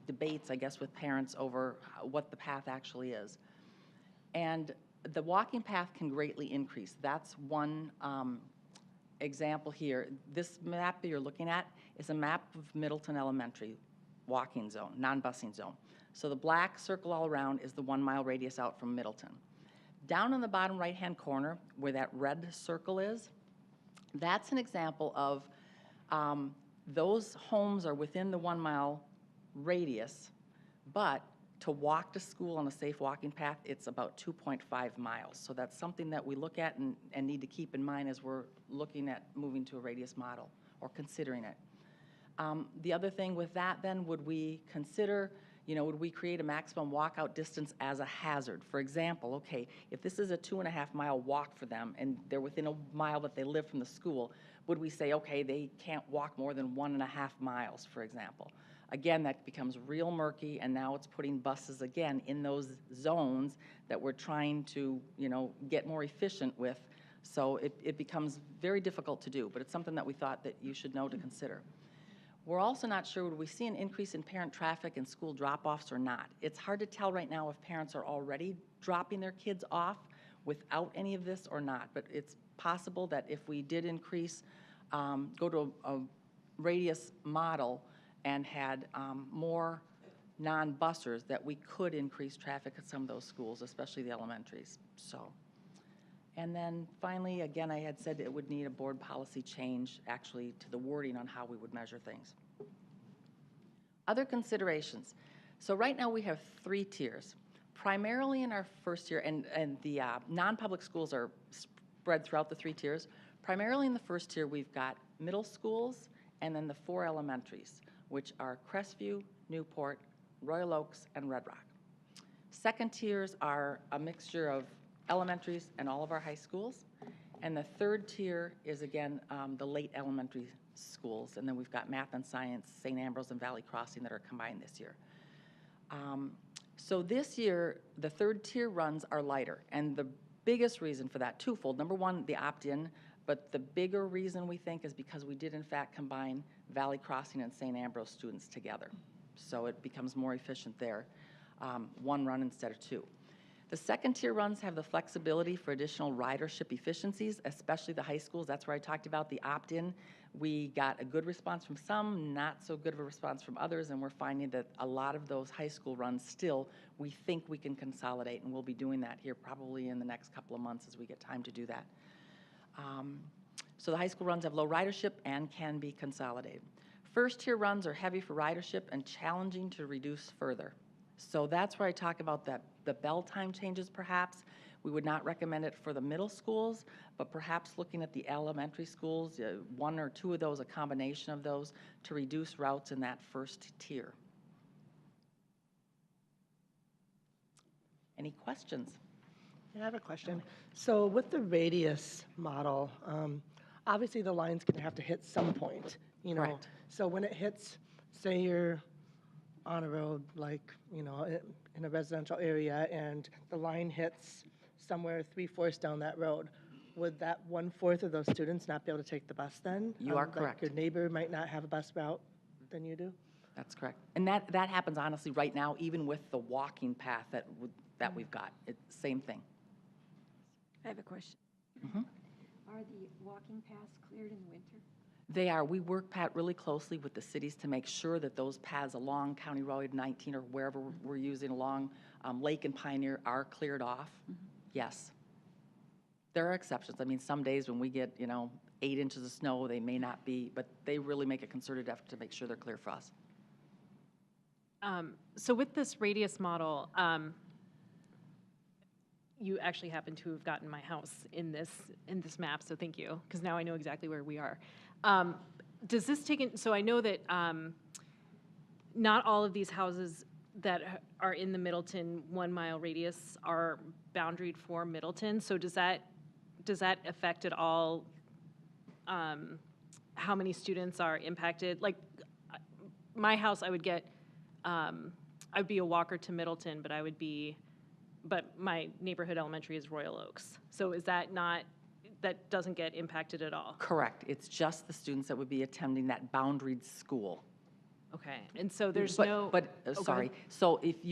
debates, I guess, with parents over what the path actually is. And the walking path can greatly increase. That's one example here. This map that you're looking at is a map of Middleton Elementary walking zone, non-busing zone. So the black circle all around is the 1 mile radius out from Middleton. Down in the bottom right-hand corner, where that red circle is, that's an example of those homes are within the 1 mile radius, but to walk to school on a safe walking path, it's about 2.5 miles. So that's something that we look at and need to keep in mind as we're looking at moving to a radius model or considering it. The other thing with that then, would we consider, you know, would we create a maximum walkout distance as a hazard? For example, okay, if this is a 2.5 mile walk for them and they're within a mile that they live from the school, would we say, okay, they can't walk more than 1.5 miles, for example? Again, that becomes real murky, and now it's putting buses again in those zones that we're trying to, you know, get more efficient with. So it becomes very difficult to do, but it's something that we thought that you should know to consider. We're also not sure, would we see an increase in parent traffic and school drop-offs or not? It's hard to tell right now if parents are already dropping their kids off without any of this or not, but it's possible that if we did increase, go to a radius model and had more non-bussers, that we could increase traffic at some of those schools, especially the elementaries. So, and then finally, again, I had said it would need a board policy change actually to the wording on how we would measure things. Other considerations. So right now we have 3 tiers. Primarily in our first tier, and the non-public schools are spread throughout the 3 tiers. Primarily in the first tier, we've got middle schools and then the 4 elementaries, which are Crestview, Newport, Royal Oaks, and Red Rock. Second tiers are a mixture of elementaries and all of our high schools. And the third tier is, again, the late elementary schools. And then we've got math and science, St. Ambrose and Valley Crossing that are combined this year. So this year, the third tier runs are lighter. And the biggest reason for that, twofold. Number one, the opt-in. But the bigger reason we think is because we did, in fact, combine Valley Crossing and St. Ambrose students together. So it becomes more efficient there, 1 run instead of 2. The second tier runs have the flexibility for additional ridership efficiencies, especially the high schools. That's where I talked about the opt-in. We got a good response from some, not so good of a response from others, and we're finding that a lot of those high school runs still, we think we can consolidate, and we'll be doing that here probably in the next couple of months as we get time to do that. So the high school runs have low ridership and can be consolidated. First tier runs are heavy for ridership and challenging to reduce further. So that's where I talk about that, the bell time changes perhaps. We would not recommend it for the middle schools, but perhaps looking at the elementary schools, 1 or 2 of those, a combination of those, to reduce routes in that first tier. Any questions? I have a question. So with the radius model, obviously the line's going to have to hit some point, you know. Correct. So when it hits, say you're on a road, like, you know, in a residential area, and the line hits somewhere 3/4 down that road, would that 1/4 of those students not be able to take the bus then? You are Like correct. your neighbor might not have a bus route than you do? That's correct. And that happens honestly right now, even with the walking path that we've got. It's the same thing. I have a question. Mhm. Are the walking paths cleared in the winter? They are. We work, Pat, really closely with the cities to make sure that those paths along County Road 19 or wherever we're using along Lake and Pioneer are cleared off. Yes. There are exceptions. I mean, some days when we get, 8 inches of snow, they may not be, but they really make a concerted effort to make sure they're clear for us. So with this radius model, you actually happen to have gotten my house in this map, so thank you, because now I know exactly where we are. Does this take in, so I know that not all of these houses that are in the Middleton 1 mile radius are boundaried for Middleton, so does that affect at all how many students are impacted? Like, my house, I would get, I'd be a walker to Middleton, but my neighborhood elementary is Royal Oaks. So is that that doesn't get impacted at all? Correct. It's just the students that would be attending that boundaried school. Okay, and so there's But- no. But, Oh, go sorry, ahead. so if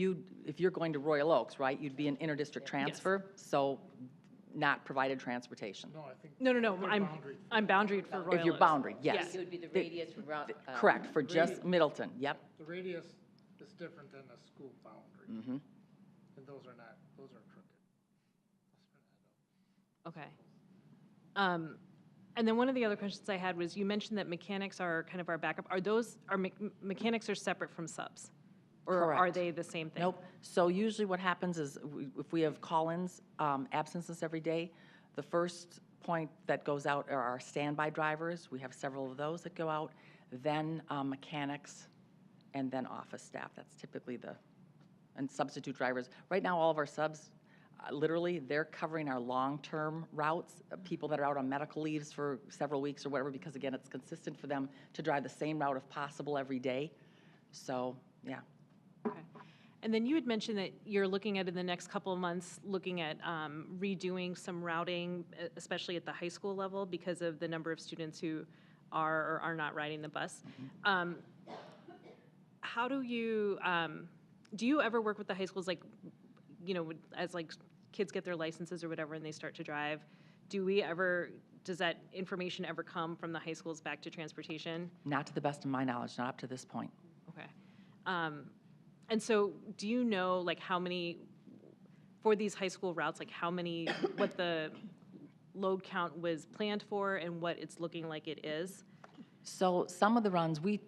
you're going to Royal Oaks, right, you'd be an interdistrict transfer, so not provided transportation. No, I think. No, they're I'm boundaried for Royal Oaks. If you're boundaried, yes. It would be the radius around. Correct, for just Middleton, yep. The radius is different than a school boundary, Mhm. and those are crooked. Okay. And then one of the other questions I had was, you mentioned that mechanics are kind of our backup. Mechanics are separate from subs? Or are Correct. they the same thing? Nope. So usually what happens is, if we have call-ins, absences every day, the first point that goes out are our standby drivers. We have several of those that go out, then mechanics, and then office staff. That's typically and substitute drivers. Right now, all of our subs, literally, they're covering our long-term routes, people that are out on medical leaves for several weeks or whatever, because again, it's consistent for them to drive the same route if possible every day. So, yeah. Okay. And then you had mentioned that you're looking at, in the next couple of months, looking at redoing some routing, especially at the high school level, because of the number of students who are or are not riding the bus. How do you ever work with the high schools, like, as like kids get their licenses or whatever and they start to drive? Does that information ever come from the high schools back to transportation? Not to the best of my knowledge, not up to this point. Okay. And so do you know, like, how many, for these high school routes, like what the load count was planned for and what it's looking like it is? So some of the runs, we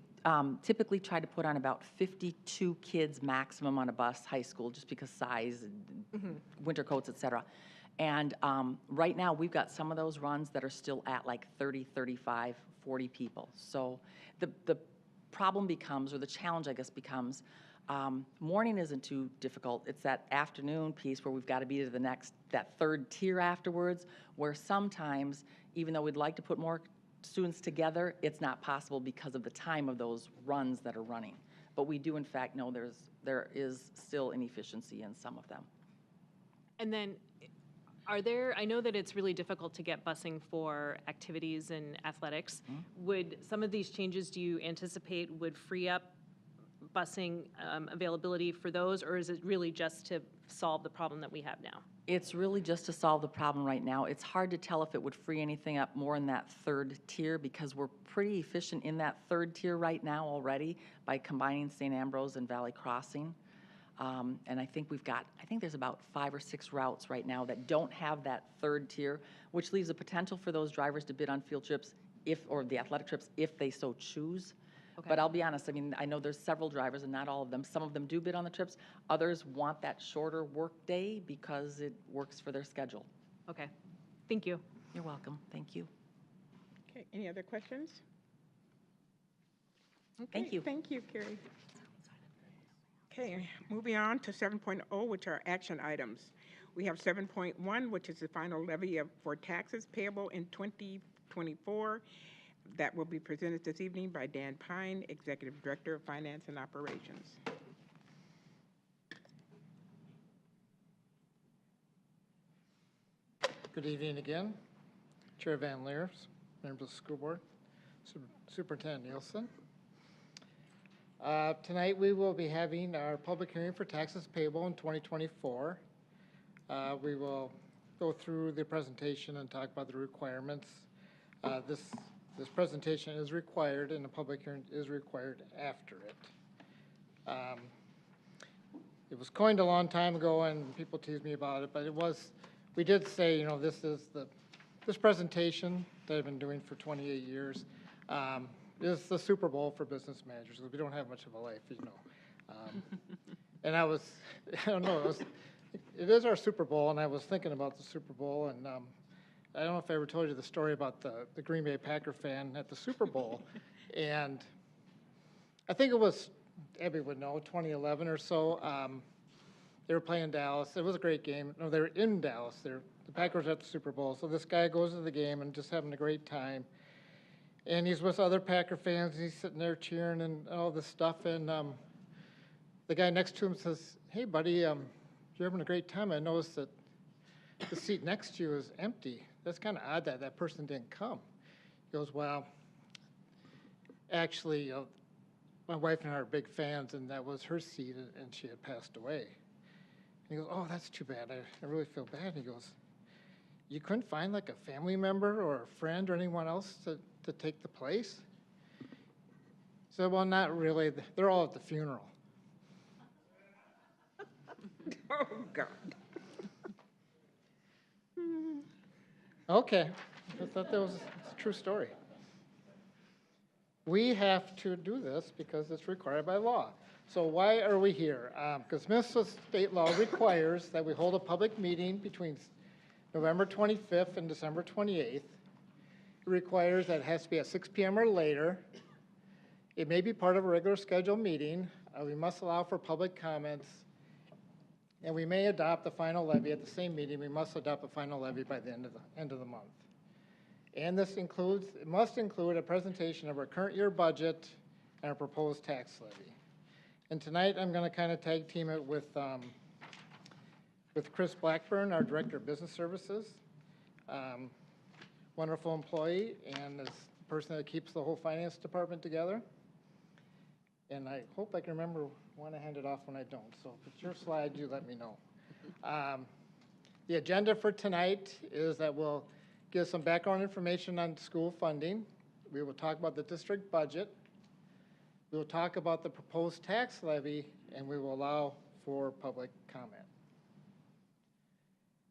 typically try to put on about 52 kids maximum on a bus, high school, just because size, winter coats, et cetera. And right now, we've got some of those runs that are still at like 30, 35, 40 people. So the problem becomes, or the challenge, I guess, becomes, morning isn't too difficult. It's that afternoon piece where we've got to be to that third tier afterwards, where sometimes, even though we'd like to put more students together, it's not possible because of the time of those runs that are running. But we do, in fact, know there is still inefficiency in some of them. And then, I know that it's really difficult to get busing for activities and athletics. Would some of these changes, do you anticipate, would free up busing availability for those, or is it really just to solve the problem that we have now? It's really just to solve the problem right now. It's hard to tell if it would free anything up more in that third tier, because we're pretty efficient in that third tier right now already by combining St. Ambrose and Valley Crossing. And I think there's about 5 or 6 routes right now that don't have that third tier, which leaves a potential for those drivers to bid on field trips or the athletic trips if they so choose. Okay. But I'll be honest, I mean, I know there's several drivers and not all of them. Some of them do bid on the trips. Others want that shorter work day because it works for their schedule. Okay, thank you. You're welcome, thank you. Okay, any other questions? Okay, Thank you. Thank you, Carrie. Okay, moving on to 7.0, which are action items. We have 7.1, which is the final levy for taxes payable in 2024. That will be presented this evening by Dan Pine, Executive Director of Finance and Operations. Good evening again. Chair Van Leer, members of the school board, Superintendent Nielsen. Tonight we will be having our public hearing for taxes payable in 2024. We will go through the presentation and talk about the requirements. This presentation is required and the public hearing is required after it. It was coined a long time ago and people teased me about it, but we did say, this presentation that I've been doing for 28 years is the Super Bowl for business managers, because we don't have much of a life, And I don't know, it is our Super Bowl, and I was thinking about the Super Bowl, and I don't know if I ever told you the story about the Green Bay Packer fan at the Super Bowl. And I think it was, Abby would know, 2011 or so. They were playing Dallas. It was a great game. No, they were in Dallas. The Packers were at the Super Bowl. So this guy goes to the game and just having a great time. And he's with other Packer fans. And he's sitting there cheering and all this stuff. And the guy next to him says, "Hey, buddy, you're having a great time. I noticed that the seat next to you is empty. That's kind of odd that person didn't come." He goes, "Well, actually, my wife and I are big fans, and that was her seat, and she had passed away." And he goes, "Oh, that's too bad. I really feel bad." He goes, "You couldn't find like a family member or a friend or anyone else to take the place?" He said, "Well, not really. They're all at the funeral." Oh, God. Okay, I thought that was a true story. We have to do this because it's required by law. So why are we here? Because Minnesota state law requires that we hold a public meeting between November 25th and December 28th. It requires that it has to be at 6 p.m. or later. It may be part of a regular scheduled meeting. We must allow for public comments. And we may adopt the final levy at the same meeting. We must adopt a final levy by the end of the month. And it must include a presentation of our current year budget and our proposed tax levy. And tonight I'm going to kind of tag team it with Chris Blackburn, our Director of Business Services. Wonderful employee, and is the person that keeps the whole finance department together. And I hope I can remember when I hand it off when I don't. So if it's your slide, you let me know. The agenda for tonight is that we'll give some background information on school funding. We will talk about the district budget. We will talk about the proposed tax levy, and we will allow for public comment.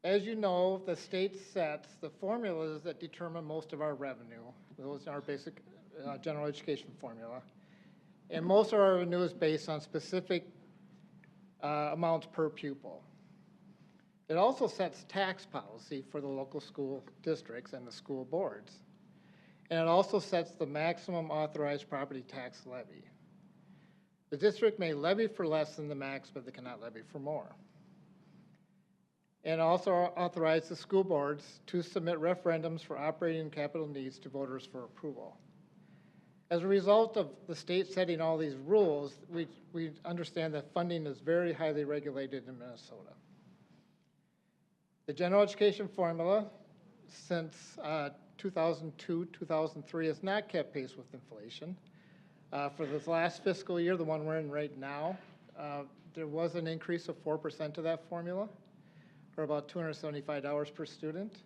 As you know, the state sets the formulas that determine most of our revenue. Those are our basic general education formula. And most of our revenue is based on specific amounts per pupil. It also sets tax policy for the local school districts and the school boards. And it also sets the maximum authorized property tax levy. The district may levy for less than the max, but they cannot levy for more. And also authorize the school boards to submit referendums for operating and capital needs to voters for approval. As a result of the state setting all these rules, we understand that funding is very highly regulated in Minnesota. The general education formula since 2002, 2003 has not kept pace with inflation. For this last fiscal year, the one we're in right now, there was an increase of 4% to that formula, or about $275 per student.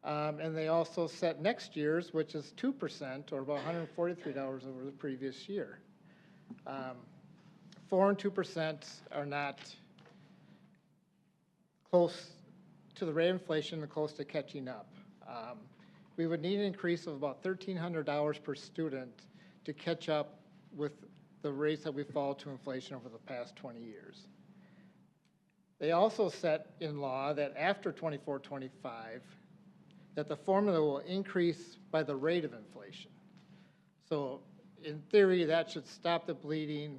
And they also set next year's, which is 2%, or about $143 over the previous year. 4 and 2% are not close to the rate of inflation and close to catching up. We would need an increase of about $1,300 per student to catch up with the rates that we fall to inflation over the past 20 years. They also set in law that after 24-25, that the formula will increase by the rate of inflation. So in theory, that should stop the bleeding,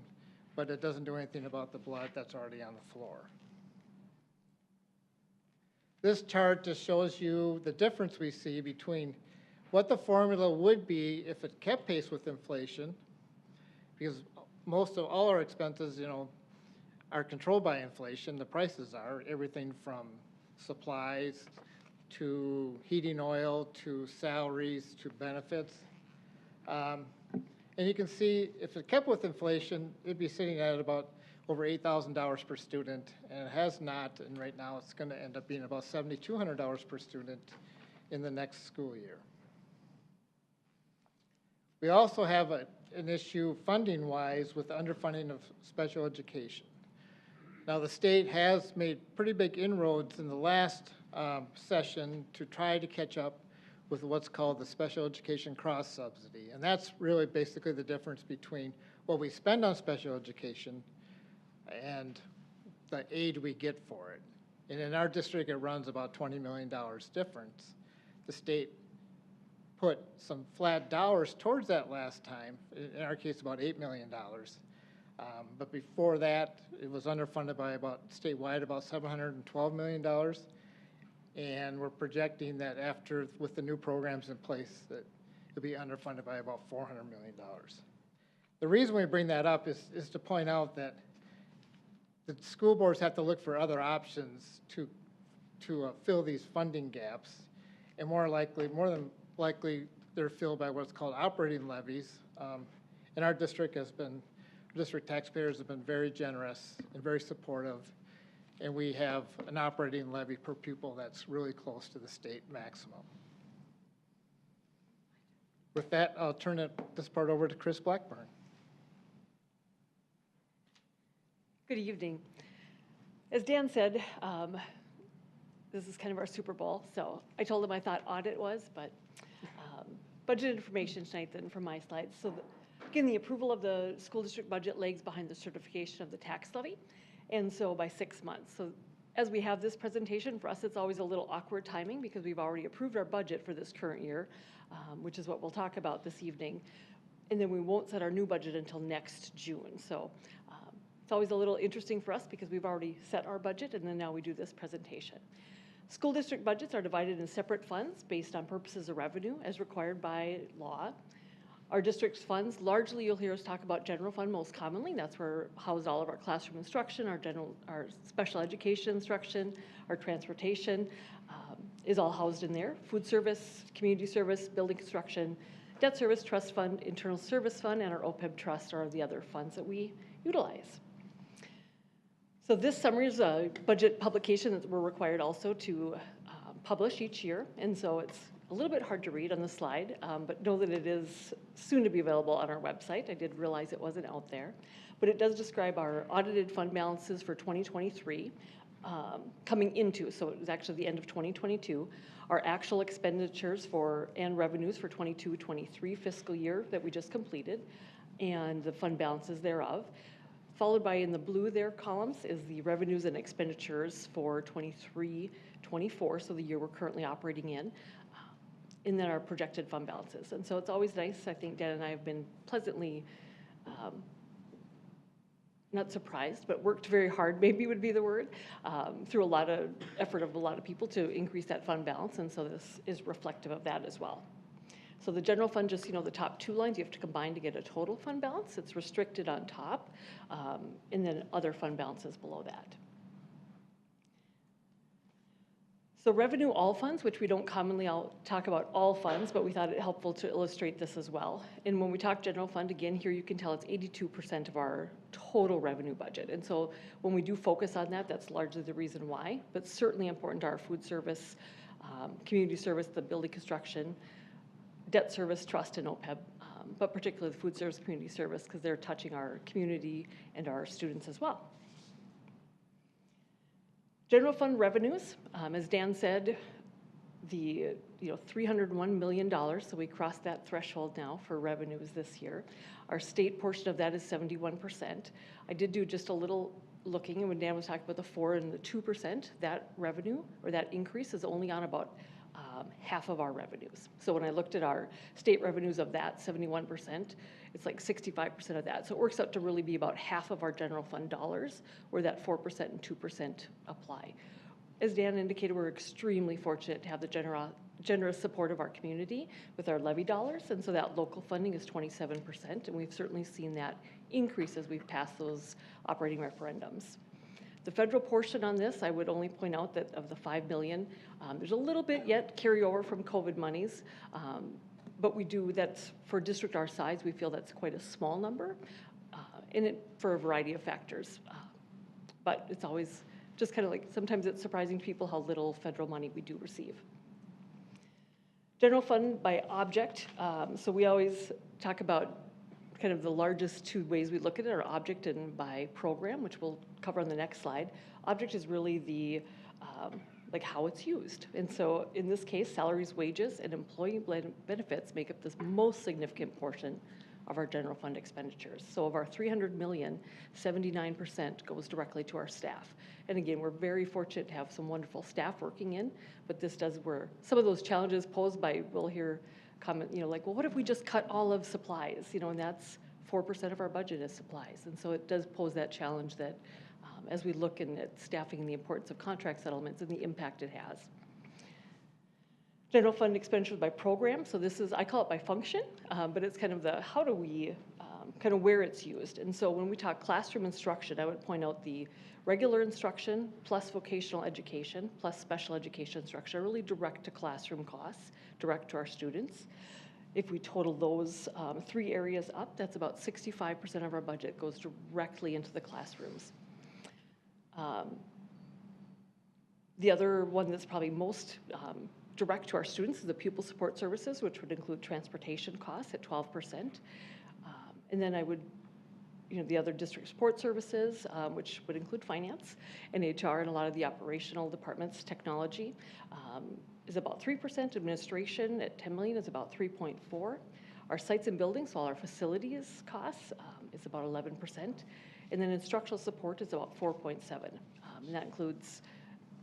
but it doesn't do anything about the blood that's already on the floor. This chart just shows you the difference we see between what the formula would be if it kept pace with inflation, because most of all our expenses, are controlled by inflation. The prices are everything from supplies to heating oil to salaries to benefits. And you can see if it kept with inflation, it'd be sitting at about over $8,000 per student, and it has not, and right now it's going to end up being about $7,200 per student in the next school year. We also have an issue funding-wise with the underfunding of special education. Now, the state has made pretty big inroads in the last session to try to catch up with what's called the special education cross-subsidy, and that's really basically the difference between what we spend on special education and the aid we get for it. And in our district, it runs about $20 million difference. The state put some flat dollars towards that last time, in our case about $8 million. But before that, it was underfunded by about statewide about $712 million. And we're projecting that after, with the new programs in place, that it'll be underfunded by about $400 million. The reason we bring that up is to point out that the school boards have to look for other options to fill these funding gaps, and more than likely, they're filled by what's called operating levies. And our district district taxpayers have been very generous and very supportive, and we have an operating levy per pupil that's really close to the state maximum. With that, I'll turn this part over to Chris Blackburn. Good evening. As Dan said, this is kind of our Super Bowl, so I told him I thought audit was, but budget information tonight then from my slides. So again, the approval of the school district budget lags behind the certification of the tax levy, and so by 6 months. So as we have this presentation, for us it's always a little awkward timing because we've already approved our budget for this current year, which is what we'll talk about this evening, and then we won't set our new budget until next June. So it's always a little interesting for us because we've already set our budget and then now we do this presentation. School district budgets are divided in separate funds based on purposes of revenue as required by law. Our district's funds, largely you'll hear us talk about general fund most commonly. That's where housed all of our classroom instruction, our special education instruction, our transportation is all housed in there. Food service, community service, building construction, Debt Service Trust Fund, Internal Service Fund, and our OPEB Trust are the other funds that we utilize. So this summary is a budget publication that we're required also to publish each year, and so it's a little bit hard to read on the slide, but know that it is soon to be available on our website. I did realize it wasn't out there, but it does describe our audited fund balances for 2023 coming into, so it was actually the end of 2022, our actual expenditures and revenues for 22-23 fiscal year that we just completed, and the fund balances thereof. Followed by, in the blue there columns, is the revenues and expenditures for 23-24, so the year we're currently operating in, and then our projected fund balances. And so it's always nice, I think Dan and I have been pleasantly, not surprised, but worked very hard, maybe would be the word, through a lot of effort of a lot of people to increase that fund balance, and so this is reflective of that as well. So the general fund, just, the top two lines, you have to combine to get a total fund balance. It's restricted on top, and then other fund balances below that. So revenue all funds, which we don't commonly talk about all funds, but we thought it helpful to illustrate this as well. And when we talk general fund, again, here you can tell it's 82% of our total revenue budget. And so when we do focus on that, that's largely the reason why, but certainly important to our food service, community service, the building construction, debt service, trust, and OPEB, but particularly the food service, community service, because they're touching our community and our students as well. General fund revenues, as Dan said, the $301 million, so we crossed that threshold now for revenues this year. Our state portion of that is 71%. I did do just a little looking, and when Dan was talking about the 4 and the 2%, that revenue, or that increase, is only on about half of our revenues. So when I looked at our state revenues of that 71%, it's like 65% of that. So it works out to really be about half of our general fund dollars, where that 4% and 2% apply. As Dan indicated, we're extremely fortunate to have the generous support of our community with our levy dollars, and so that local funding is 27%, and we've certainly seen that increase as we've passed those operating referendums. The federal portion on this, I would only point out that of the $5 million, there's a little bit yet carryover from COVID monies, but that's for a district our size, we feel that's quite a small number, for a variety of factors. But it's always just kind of like, sometimes it's surprising to people how little federal money we do receive. General fund by object, so we always talk about kind of the largest two ways we look at it are object and by program, which we'll cover on the next slide. Object is really the, like how it's used. And so in this case, salaries, wages, and employee benefits make up this most significant portion of our general fund expenditures. So of our $300 million, 79% goes directly to our staff. And again, we're very fortunate to have some wonderful staff working in, but this does where some of those challenges posed by, we'll hear comment, like, well, what if we just cut all of supplies, and that's 4% of our budget is supplies. And so it does pose that challenge that as we look at staffing and the importance of contract settlements and the impact it has. General fund expenditures by program. So this is, I call it by function, but it's kind of the, how do we, kind of where it's used. And so when we talk classroom instruction, I would point out the regular instruction plus vocational education plus special education instruction are really direct to classroom costs, direct to our students. If we total those 3 areas up, that's about 65% of our budget goes directly into the classrooms. The other one that's probably most direct to our students is the pupil support services, which would include transportation costs at 12%. And then I would, the other district support services, which would include finance and HR and a lot of the operational departments, technology, is about 3%. Administration at $10 million is about 3.4%. Our sites and buildings, all our facilities costs, is about 11%. And then instructional support is about 4.7%. And that includes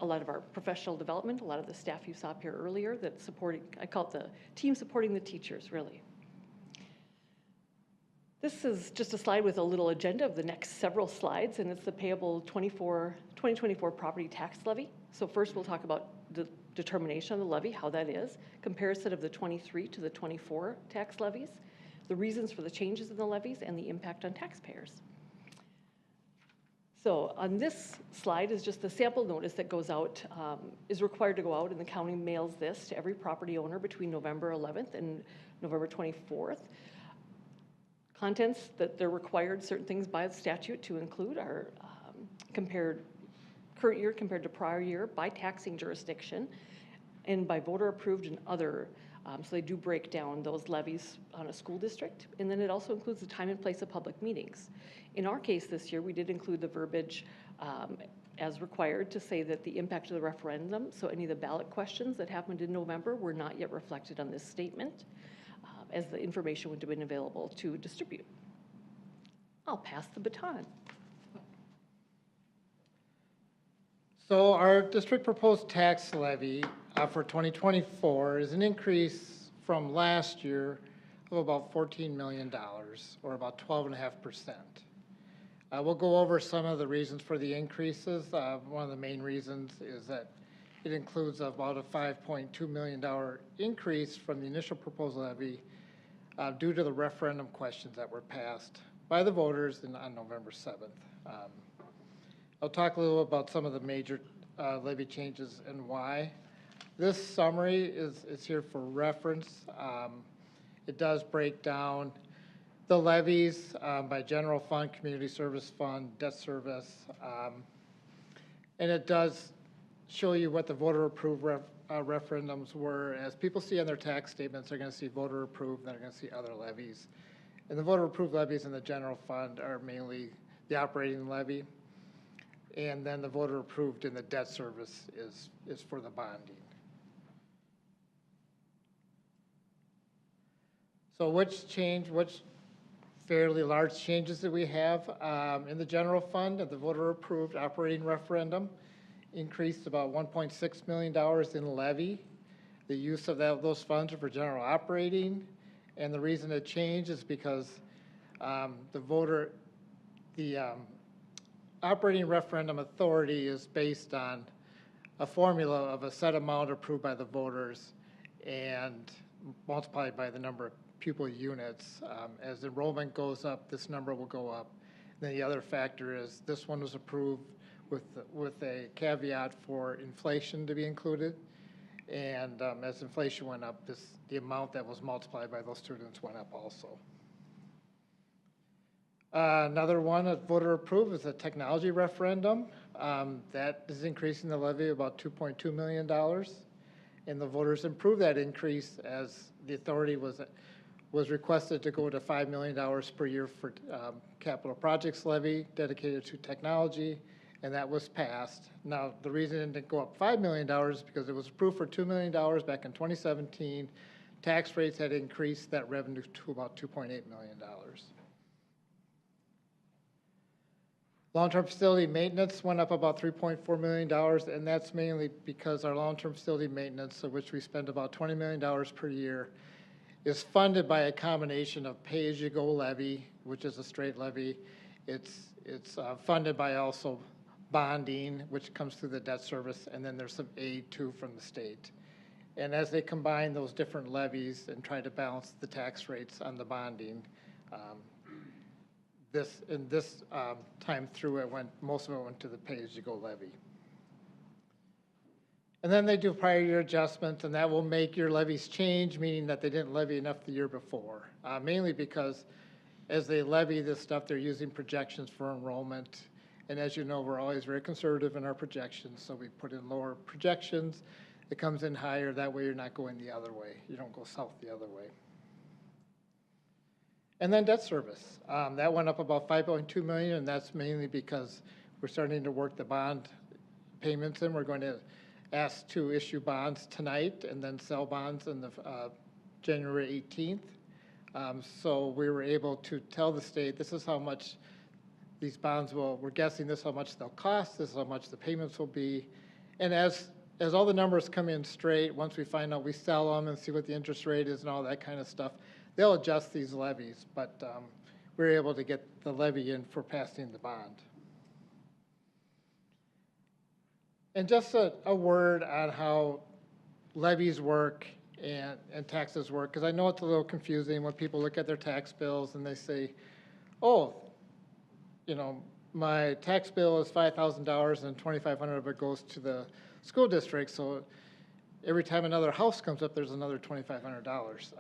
a lot of our professional development, a lot of the staff you saw up here earlier that supporting, I call it the team supporting the teachers, really. This is just a slide with a little agenda of the next several slides, and it's the payable 2024 property tax levy. So first we'll talk about the determination of the levy, how that is, comparison of the 23 to the 24 tax levies, the reasons for the changes in the levies, and the impact on taxpayers. So on this slide is just the sample notice that goes out, is required to go out, and the county mails this to every property owner between November 11th and November 24th. Contents that they're required, certain things by statute to include are current year compared to prior year by taxing jurisdiction and by voter approved and other. So they do break down those levies on a school district. And then it also includes the time and place of public meetings. In our case this year, we did include the verbiage as required to say that the impact of the referendum, so any of the ballot questions that happened in November were not yet reflected on this statement, as the information would have been available to distribute. I'll pass the baton. So our district proposed tax levy for 2024 is an increase from last year of about $14 million, or about 12.5%. We'll go over some of the reasons for the increases. One of the main reasons is that it includes about a $5.2 million increase from the initial proposed levy due to the referendum questions that were passed by the voters on November 7th. I'll talk a little about some of the major levy changes and why. This summary is here for reference. It does break down the levies by general fund, community service fund, debt service, and it does show you what the voter approved referendums were. As people see on their tax statements, they're going to see voter approved, and they're going to see other levies. And the voter approved levies in the general fund are mainly the operating levy, and then the voter approved in the debt service is for the bonding. So which fairly large changes that we have in the general fund of the voter approved operating referendum increased about $1.6 million in levy. The use of those funds are for general operating, and the reason it changed is because the operating referendum authority is based on a formula of a set amount approved by the voters and multiplied by the number of pupil units. As enrollment goes up, this number will go up. And then the other factor is this one was approved with a caveat for inflation to be included. And as inflation went up, the amount that was multiplied by those students went up also. Another one that voter approved is a technology referendum. That is increasing the levy about $2.2 million. And the voters approved that increase as the authority was requested to go to $5 million per year for capital projects levy dedicated to technology, and that was passed. Now, the reason it didn't go up $5 million is because it was approved for $2 million back in 2017. Tax rates had increased that revenue to about $2.8 million. Long-term facility maintenance went up about $3.4 million, and that's mainly because our long-term facility maintenance, of which we spend about $20 million per year, is funded by a combination of pay-as-you-go levy, which is a straight levy. It's funded by also bonding, which comes through the debt service, and then there's some aid too from the state. And as they combine those different levies and try to balance the tax rates on the bonding, this time through most of it went to the pay-as-you-go levy. And then they do prior year adjustments, and that will make your levies change, meaning that they didn't levy enough the year before. Mainly because as they levy this stuff, they're using projections for enrollment. And as you know, we're always very conservative in our projections, so we put in lower projections. It comes in higher, that way you're not going the other way. You don't go south the other way. And then debt service. That went up about $5.2 million, and that's mainly because we're starting to work the bond payments in. We're going to ask to issue bonds tonight and then sell bonds on the January 18th. So we were able to tell the state, this is how much these bonds we're guessing this is how much they'll cost, this is how much the payments will be. And as all the numbers come in straight, once we find out, we sell them and see what the interest rate is and all that kind of stuff, they'll adjust these levies. But we're able to get the levy in for passing the bond. And just a word on how levies work and taxes work, because I know it's a little confusing when people look at their tax bills and they say, oh, you know, my tax bill is $5,000 and $2,500 of it goes to the school district, so every time another house comes up, there's another $2,500.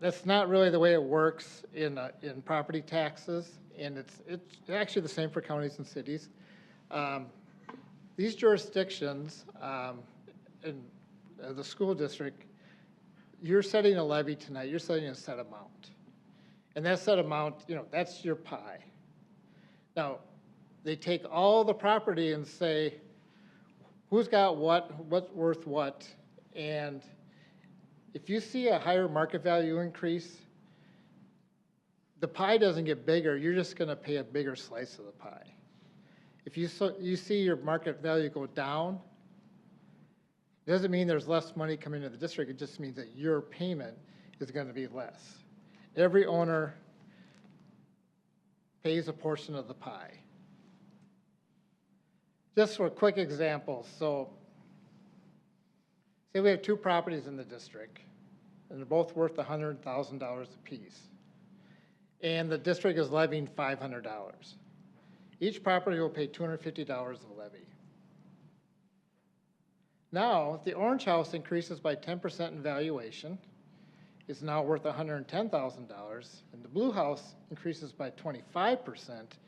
That's not really the way it works in property taxes, and it's actually the same for counties and cities. These jurisdictions, in the school district, you're setting a levy tonight, you're setting a set amount. And that set amount, that's your pie. Now, they take all the property and say, who's got what's worth what, and if you see a higher market value increase, the pie doesn't get bigger, you're just gonna pay a bigger slice of the pie. If you see your market value go down, it doesn't mean there's less money coming into the district, it just means that your payment is gonna be less. Every owner pays a portion of the pie. Just for a quick example, so say we have two properties in the district, and they're both worth $100,000 apiece, and the district is levying $500. Each property will pay $250 of levy. Now, if the orange house increases by 10% in valuation, it's now worth $110,000, and the blue house increases by 25%,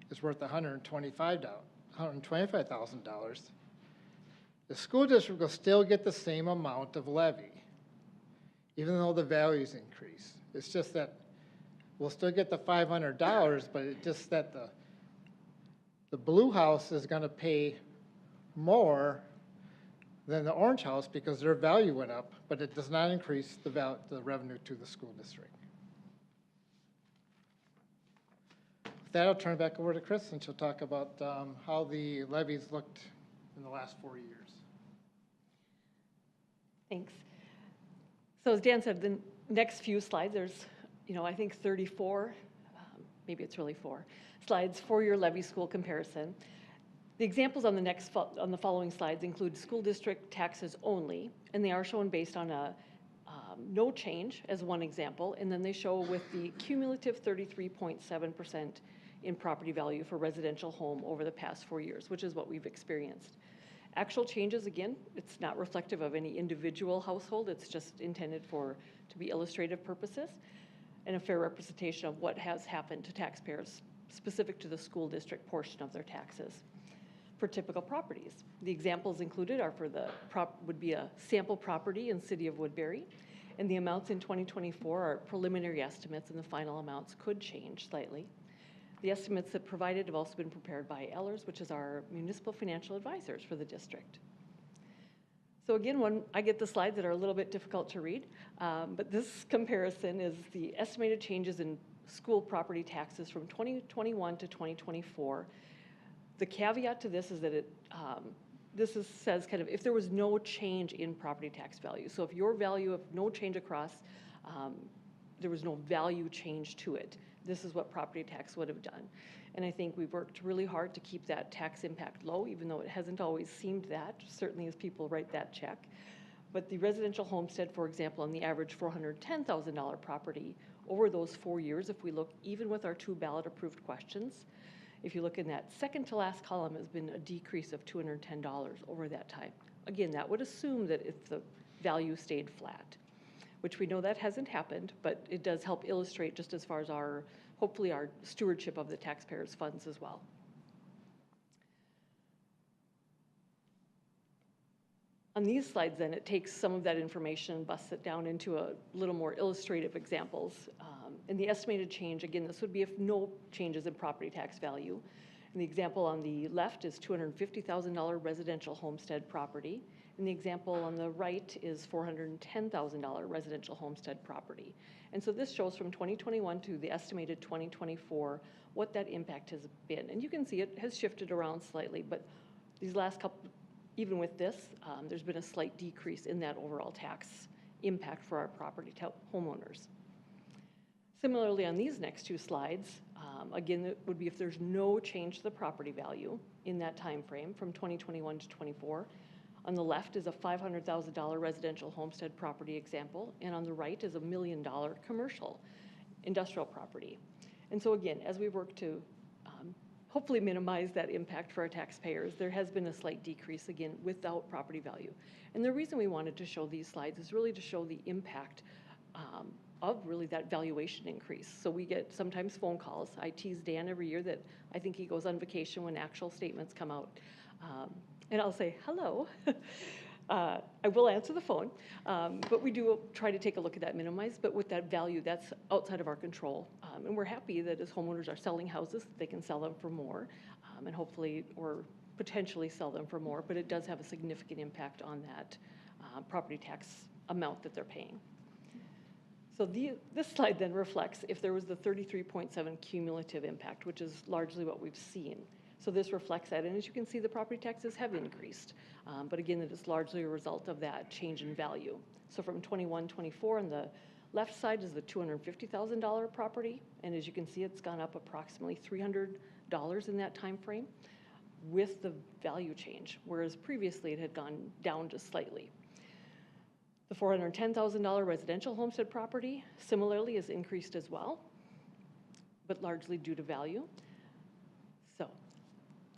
it's worth $125,000. The school district will still get the same amount of levy, even though the values increase. It's just that we'll still get the $500, but it's just that the blue house is gonna pay more than the orange house because their value went up, but it does not increase the revenue to the school district. With that, I'll turn it back over to Chris, and she'll talk about how the levies looked in the last 4 years. Thanks. So as Dan said, the next few slides, there's, I think 34, maybe it's really 4 slides for your levy school comparison. The examples on the following slides include school district taxes only, and they are shown based on a no change as one example, and then they show with the cumulative 33.7% in property value for residential home over the past 4 years, which is what we've experienced. Actual changes, again, it's not reflective of any individual household, it's just intended to be illustrative purposes and a fair representation of what has happened to taxpayers specific to the school district portion of their taxes. For typical properties, the examples included are would be a sample property in City of Woodbury, and the amounts in 2024 are preliminary estimates, and the final amounts could change slightly. The estimates that provided have also been prepared by Ellers, which is our municipal financial advisors for the district. So again, when I get the slides that are a little bit difficult to read, but this comparison is the estimated changes in school property taxes from 2021 to 2024. The caveat to this is that says kind of if there was no change in property tax value. So if your value of no change across, there was no value change to it, this is what property tax would have done. And I think we've worked really hard to keep that tax impact low, even though it hasn't always seemed that, certainly as people write that check. But the residential homestead, for example, on the average $410,000 property over those 4 years, if we look even with our 2 ballot approved questions, if you look in that second to last column, has been a decrease of $210 over that time. Again, that would assume that if the value stayed flat, which we know that hasn't happened, but it does help illustrate just as far as hopefully our stewardship of the taxpayers' funds as well. On these slides then, it takes some of that information and busts it down into a little more illustrative examples. And the estimated change, again, this would be if no changes in property tax value. And the example on the left is $250,000 residential homestead property. And the example on the right is $410,000 residential homestead property. And so this shows from 2021 to the estimated 2024 what that impact has been. And you can see it has shifted around slightly, but these last couple, even with this, there's been a slight decrease in that overall tax impact for our property homeowners. Similarly, on these next 2 slides, again, it would be if there's no change to the property value in that time frame from 2021 to 24. On the left is a $500,000 residential homestead property example, and on the right is a $1 million commercial industrial property. And so again, as we work to hopefully minimize that impact for our taxpayers, there has been a slight decrease, again, without property value. And the reason we wanted to show these slides is really to show the impact of really that valuation increase. So we get sometimes phone calls. I tease Dan every year that I think he goes on vacation when actual statements come out. And I'll say, hello. I will answer the phone, but we do try to take a look at that minimized, but with that value, that's outside of our control. And we're happy that as homeowners are selling houses, they can sell them for more, and hopefully, or potentially sell them for more, but it does have a significant impact on that property tax amount that they're paying. So this slide then reflects if there was the 33.7 cumulative impact, which is largely what we've seen. So this reflects that, and as you can see, the property taxes have increased. But again, it is largely a result of that change in value. So from 21-24 on the left side is the $250,000 property, and as you can see, it's gone up approximately $300 in that time frame with the value change, whereas previously it had gone down just slightly. The $410,000 residential homestead property similarly has increased as well, but largely due to value. So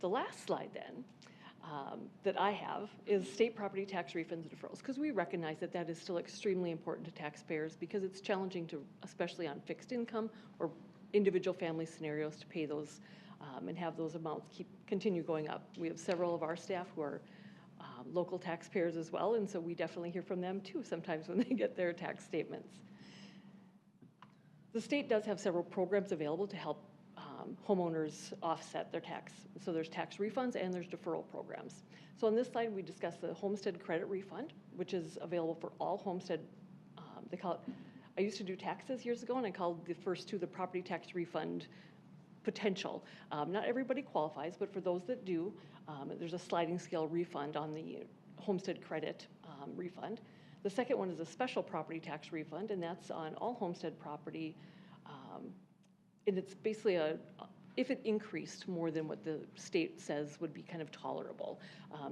the last slide then that I have is state property tax refunds and deferrals, because we recognize that that is still extremely important to taxpayers because it's challenging to, especially on fixed income or individual family scenarios, to pay those and have those amounts continue going up. We have several of our staff who are local taxpayers as well, and so we definitely hear from them too sometimes when they get their tax statements. The state does have several programs available to help homeowners offset their tax. So there's tax refunds and there's deferral programs. So on this slide, we discuss the homestead credit refund, which is available for all homestead, they call it, I used to do taxes years ago, and I called the first two the property tax refund potential. Not everybody qualifies, but for those that do, there's a sliding scale refund on the homestead credit refund. The second one is a special property tax refund, and that's on all homestead property. And it's basically if it increased more than what the state says would be kind of tolerable,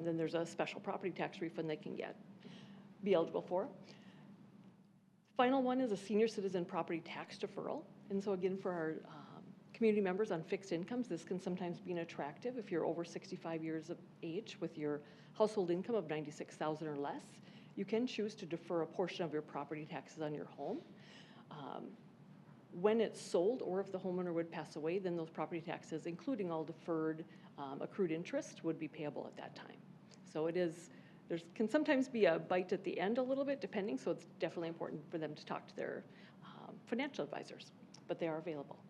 then there's a special property tax refund they can be eligible for. Final one is a senior citizen property tax deferral. And so again, for our community members on fixed incomes, this can sometimes be attractive if you're over 65 years of age with your household income of $96,000 or less. You can choose to defer a portion of your property taxes on your home. When it's sold, or if the homeowner would pass away, then those property taxes, including all deferred accrued interest, would be payable at that time. So it is, there can sometimes be a bite at the end a little bit, depending, so it's definitely important for them to talk to their financial advisors, but they are available.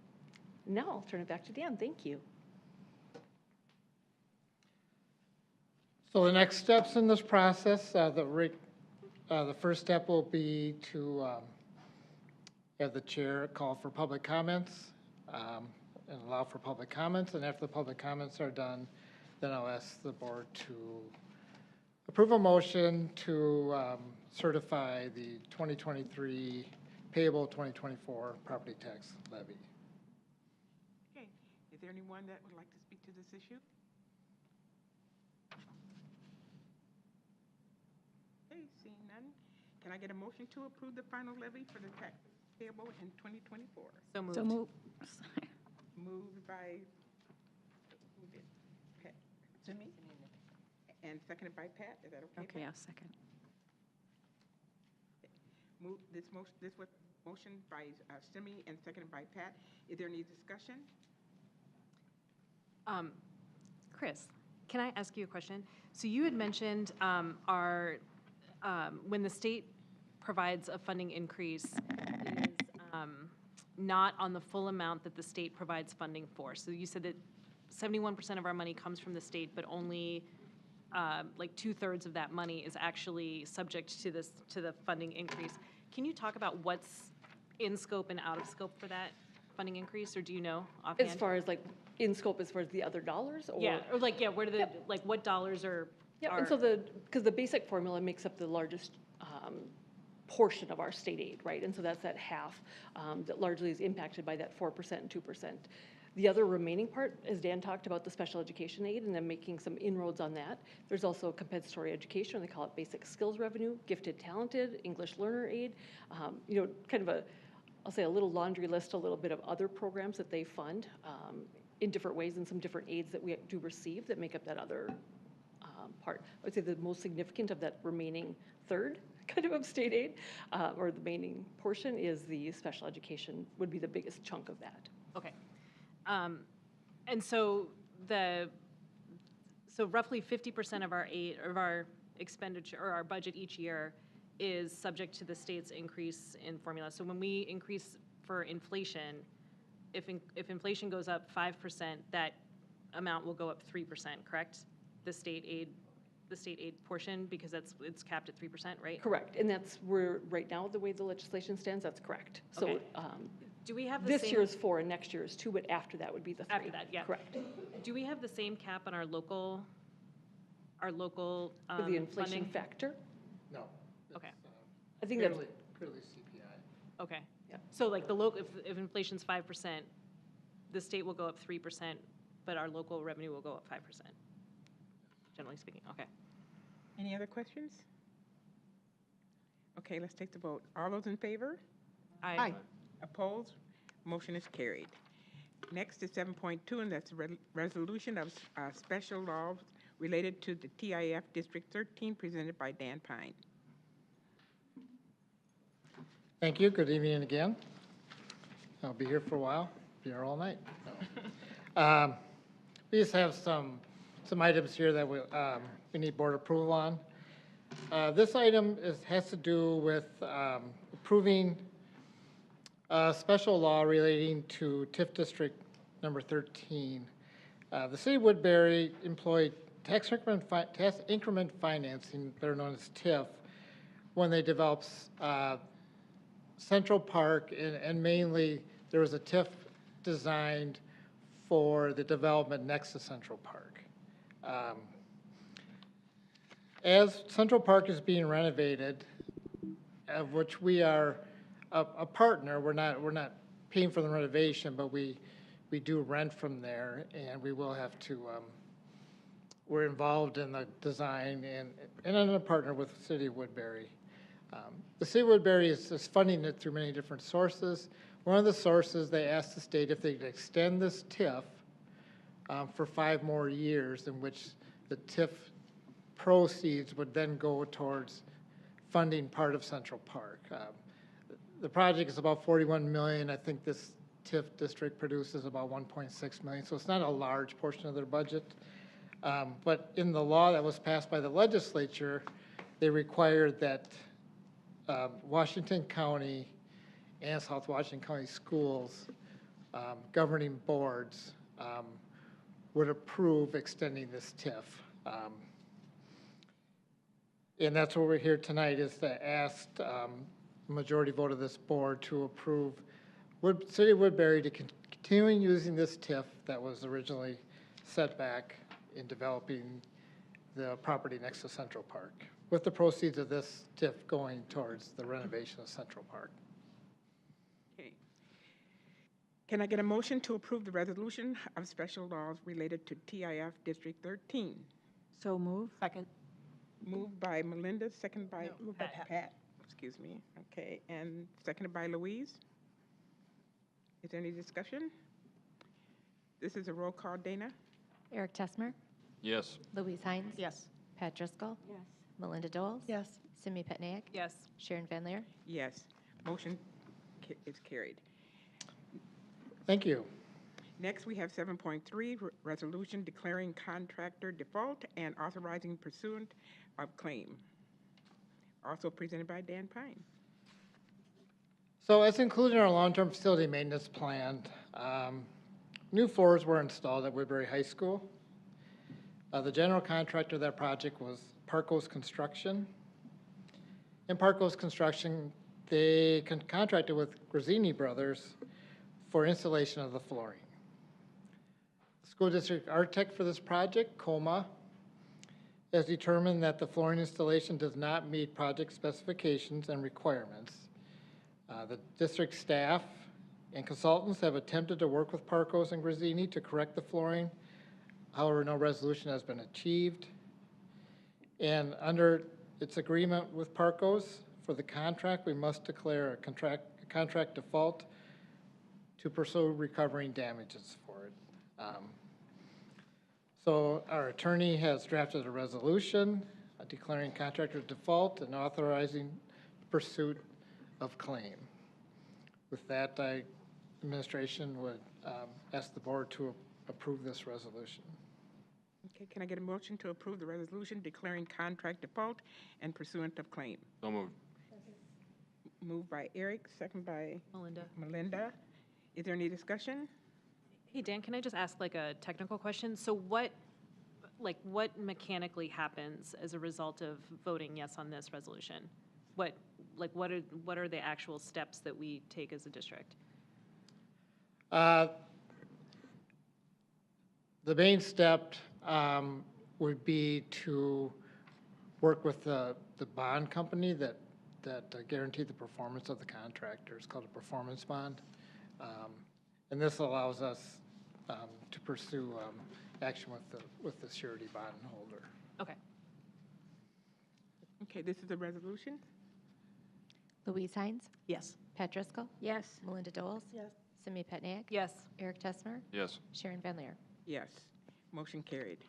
Now I'll turn it back to Dan. Thank you. So the next steps in this process, the first step will be to have the chair call for public comments and allow for public comments. And after the public comments are done, then I'll ask the board to approve a motion to certify the 2023 payable 2024 property tax levy. Okay, is there anyone that would like to speak to this issue? Okay, seeing none, can I get a motion to approve the final levy for the tax payable in 2024? So moved. So move. Moved by, who did? Pat? Jimmy? And seconded by Pat, is that okay? Okay, Pat? I'll second. This was motion by Stimmy and seconded by Pat. Is there any discussion? Chris, can I ask you a question? So you had mentioned when the state provides a funding increase, it is not on the full amount that the state provides funding for. So you said that 71% of our money comes from the state, but only like 2/3 of that money is actually subject to the funding increase. Can you talk about what's in scope and out of scope for that funding increase, or do you know offhand? As far as like in scope, as far as the other dollars? Or? Yeah, or like, yeah, where do the, like what dollars are? Yeah, and so because the basic formula makes up the largest portion of our state aid, right? And so that's that half that largely is impacted by that 4% and 2%. The other remaining part, as Dan talked about, the special education aid and then making some inroads on that. There's also compensatory education, they call it basic skills revenue, gifted, talented, English learner aid, kind of I'll say a little laundry list, a little bit of other programs that they fund in different ways and some different aids that we do receive that make up that other part. I would say the most significant of that remaining third kind of state aid, or the remaining portion is the special education would be the biggest chunk of that. Okay. And so roughly 50% of our aid, of our expenditure, or our budget each year is subject to the state's increase in formula. So when we increase for inflation, if inflation goes up 5%, that amount will go up 3%, correct? The state aid portion, because it's capped at 3%, right? Correct, and that's where, right now, the way the legislation stands, that's correct. So Okay. Do we have the this same? year is 4 and next year is 2, but after that would be the 3. After that, yeah. Correct. Do we have the same cap on our local For the inflation funding? factor? No. Okay. I think that's, Purely CPI. Okay. Yeah. So like the local, if inflation's 5%, the state will go up 3%, but our local revenue will go up 5%, generally speaking. Okay. Any other questions? Okay, let's take the vote. All those in favor? Aye. Opposed? Motion is carried. Next is 7.2, and that's a resolution of special laws related to the TIF District 13, presented by Dan Pine. Thank you. Good evening again. I'll be here for a while. Be here all night. No. We just have some items here that we need board approval on. This item has to do with approving a special law relating to TIF District number 13. The city of Woodbury employed tax increment financing, better known as TIF, when they developed Central Park, and mainly there was a TIF designed for the development next to Central Park. As Central Park is being renovated, of which we are a partner, we're not paying for the renovation, but we do rent from there, and we will have to, we're involved in the design and I'm a partner with the city of Woodbury. The city of Woodbury is funding it through many different sources. One of the sources, they asked the state if they could extend this TIF for 5 more years, in which the TIF proceeds would then go towards funding part of Central Park. The project is about $41 million. I think this TIF district produces about $1.6 million, so it's not a large portion of their budget. But in the law that was passed by the legislature, they required that Washington County and South Washington County schools governing boards would approve extending this TIF. And that's what we're here tonight, is to ask majority vote of this board to approve City of Woodbury to continuing using this TIF that was originally set back in developing the property next to Central Park, with the proceeds of this TIF going towards the renovation of Central Park. Okay. Can I get a motion to approve the resolution of special laws related to TIF District 13? So move. Second. Moved by Melinda, seconded by Moved by Pat. Excuse me. Okay, and seconded by Louise. Is there any discussion? This is a roll call. Dana? Eric Tessmer, Yes. Louise Hines. Yes. Pat Driscoll, Yes. Melinda Doles. Yes. Simi Petnaik, Yes. Sharon Van Leer. Yes. Motion is carried. Thank you. Next, we have 7.3, resolution declaring contractor default and authorizing pursuant of claim. Also presented by Dan Pine. So as included in our long-term facility maintenance plan, new floors were installed at Woodbury High School. The general contractor of that project was Parco's Construction. In Parco's Construction, they contracted with Grazzini Brothers for installation of the flooring. The school district architect for this project, COMA, has determined that the flooring installation does not meet project specifications and requirements. The district staff and consultants have attempted to work with Parco's and Grazzini to correct the flooring. However, no resolution has been achieved. And under its agreement with Parco's for the contract, we must declare a contract default to pursue recovering damages for it. So our attorney has drafted a resolution. declaring contractor's default and authorizing pursuit of claim. With that, administration would ask the board to approve this resolution. Okay, can I get a motion to approve the resolution declaring contract default and pursuant of claim? So moved. Moved by Eric, second by Melinda. Melinda. Is there any discussion? Hey, Dan, can I just ask like a technical question? So what mechanically happens as a result of voting yes on this resolution? What are the actual steps that we take as a district? The main step would be to work with the bond company that guarantee the performance of the contractor. It's called a performance bond. And this allows us to pursue action with the surety bond holder. Okay. Okay, this is a resolution? Louise Hines, Yes. Pat Driscoll, Yes. Melinda Doles, Yes. Simi Petniak, Yes. Eric Tessmer, Yes. Sharon Van Leer. Yes. Motion carried.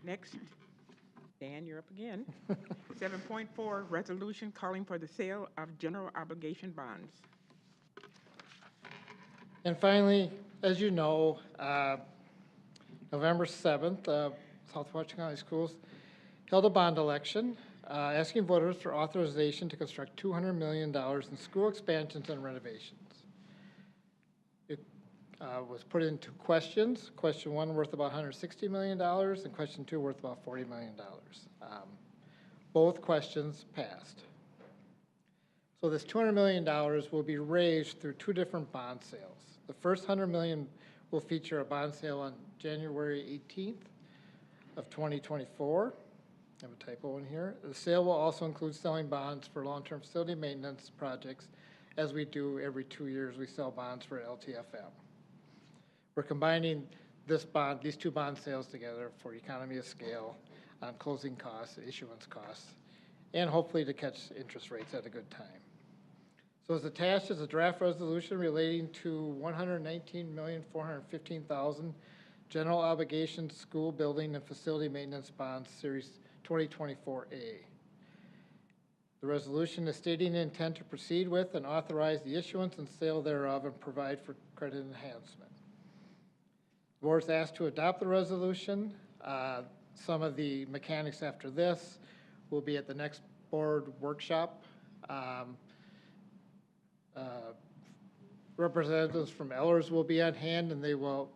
Next, Dan, you're up again. 7.4, resolution calling for the sale of general obligation bonds. And finally, as you know, November 7th, SoWashCo County Schools held a bond election asking voters for authorization to construct $200 million in school expansions and renovations. It was put into questions. Question 1 worth about $160 million and question 2 worth about $40 million. Both questions passed. So this $200 million will be raised through 2 different bond sales. The first $100 million will feature a bond sale on January 18th of 2024. I have a typo in here. The sale will also include selling bonds for long-term facility maintenance projects, as we do every 2 years. We sell bonds for LTFM. We're combining these 2 bond sales together for economy of scale on closing costs, issuance costs, and hopefully to catch interest rates at a good time. So as attached is a draft resolution relating to $119,415,000 general obligation school building and facility maintenance bonds series 2024A. The resolution is stating intent to proceed with and authorize the issuance and sale thereof and provide for credit enhancement. The board is asked to adopt the resolution. Some of the mechanics after this will be at the next board workshop. Representatives from Ellers will be on hand, and they will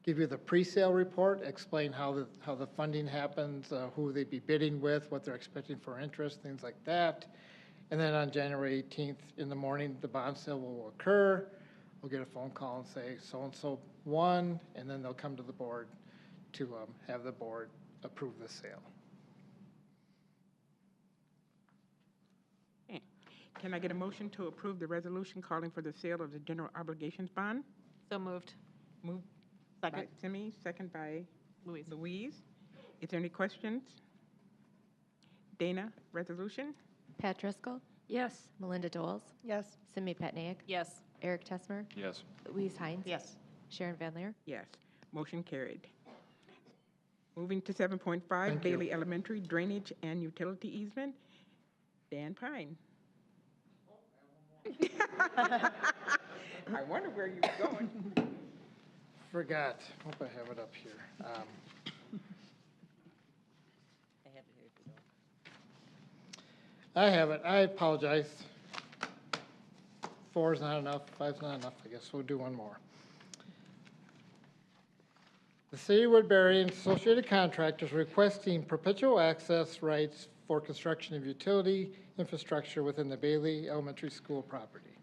give you the pre-sale report, explain how the funding happens, who they'd be bidding with, what they're expecting for interest, things like that. And then on January 18th in the morning, the bond sale will occur. We'll get a phone call and say so-and-so won, and then they'll come to the board to have the board approve the sale. Can I get a motion to approve the resolution calling for the sale of the general obligations bond? So moved. Moved by Simi, second by Louise. Louise. Is there any questions? Dana, resolution? Pat Driscoll, Yes. Melinda Doles, Yes. Simi Petniak, Yes. Eric Tessmer, Yes. Louise Hines. Yes. Sharon Van Leer. Yes. Motion carried. Moving to 7.5, Thank you. Bailey Elementary drainage and utility easement. Dan Pine. I wonder where you were going. Forgot. Hope I have it up here. I have it. I apologize. 4 is not enough. 5 is not enough. I guess we'll do one more. The City of Woodbury and associated contractors requesting perpetual access rights for construction of utility infrastructure within the Bailey Elementary School property.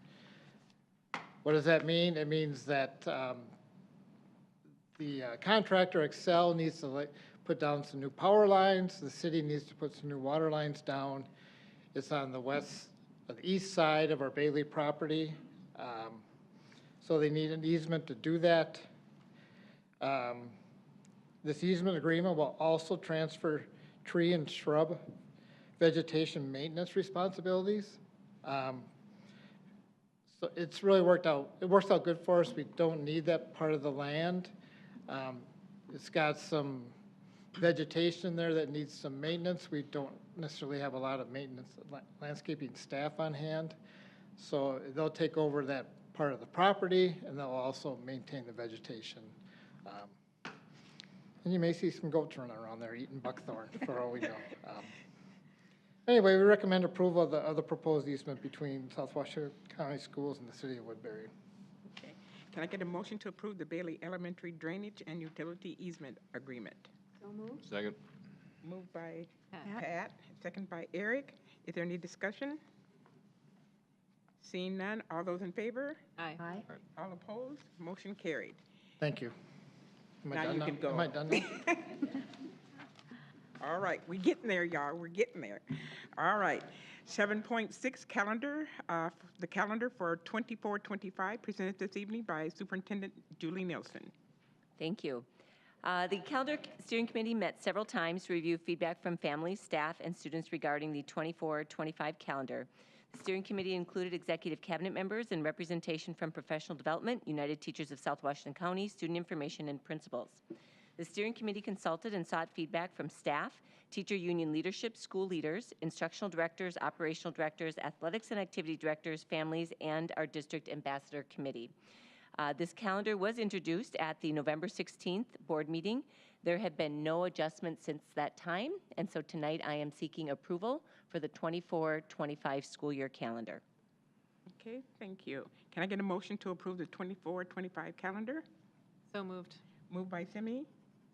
What does that mean? It means that the contractor, Excel, needs to put down some new power lines. The city needs to put some new water lines down. It's on the east side of our Bailey property. So they need an easement to do that. This easement agreement will also transfer tree and shrub vegetation maintenance responsibilities. So it's really worked out. It works out good for us. We don't need that part of the land. It's got some vegetation there that needs some maintenance. We don't necessarily have a lot of maintenance, landscaping staff on hand. So they'll take over that part of the property, and they'll also maintain the vegetation. And you may see some goats running around there eating buckthorn, for all we know. Anyway, we recommend approval of the proposed easement between SoWashCo County Schools and the City of Woodbury. Okay. Can I get a motion to approve the Bailey Elementary Drainage and Utility Easement Agreement? So moved. Second. Moved by Pat, second by Eric. Is there any discussion? Seeing none, all those in favor? Aye. Aye. All opposed? Motion carried. Thank you. Am I Now done you can go. Am I done now? All right, we're getting there, y'all. We're getting there. All right. 7.6 calendar, the calendar for 24-25 presented this evening by Superintendent Julie Nielsen. Thank you. The Calendar Steering Committee met several times to review feedback from families, staff, and students regarding the 24-25 calendar. The steering committee included executive cabinet members and representation from Professional Development, United Teachers of South Washington County, Student Information, and principals. The steering committee consulted and sought feedback from staff, teacher union leadership, school leaders, instructional directors, operational directors, athletics and activity directors, families, and our district ambassador committee. This calendar was introduced at the November 16th board meeting. There have been no adjustments since that time, and so tonight I am seeking approval for the 24-25 school year calendar. Okay, thank you. Can I get a motion to approve the 24-25 calendar? So moved. Moved by Simi.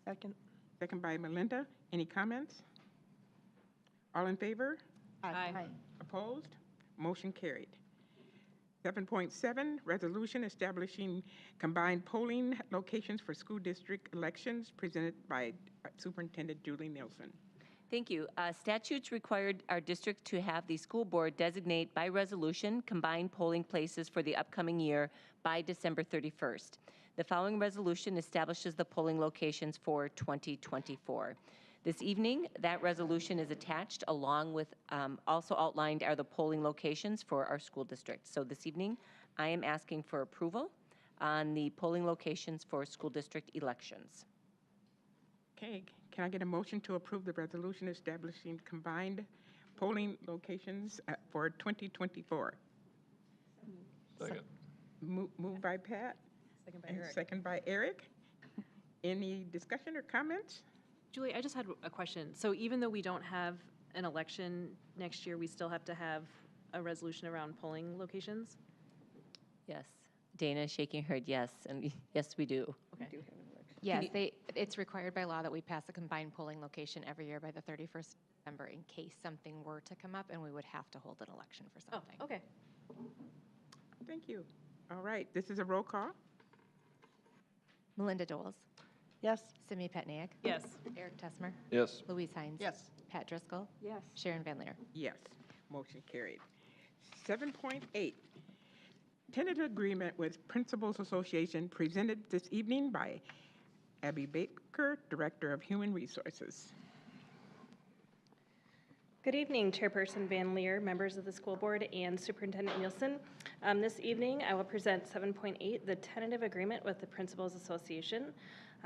Second. Second by Melinda. Any comments? All in favor? Aye. Opposed? Motion carried. 7.7, resolution establishing combined polling locations for school district elections presented by Superintendent Julie Nielsen. Thank you. Statutes required our district to have the school board designate by resolution combined polling places for the upcoming year by December 31st. The following resolution establishes the polling locations for 2024. This evening, that resolution is attached along with, also outlined are the polling locations for our school district. So this evening, I am asking for approval on the polling locations for school district elections. Okay, can I get a motion to approve the resolution establishing combined polling locations for 2024? Second. Moved by Pat. Second by And Eric. second by Eric. Any discussion or comments? Julie, I just had a question. So even though we don't have an election next year, we still have to have a resolution around polling locations? Yes. Dana is shaking her head yes, and yes, we do. Okay. Yes, it's required by law that we pass a combined polling location every year by the 31st of December in case something were to come up and we would have to hold an election for something. Oh, okay. Thank you. All right, this is a roll call. Melinda Doles, Yes. Simi Petniak, Yes. Eric Tessmer, Yes. Louise Hines. Yes. Pat Driscoll, Yes. Sharon Van Leer. Yes, motion carried. 7.8, tentative agreement with Principals Association presented this evening by Abby Baker, Director of Human Resources. Good evening, Chairperson Van Leer, members of the school board, and Superintendent Nielsen. This evening, I will present 7.8, the tentative agreement with the Principals Association.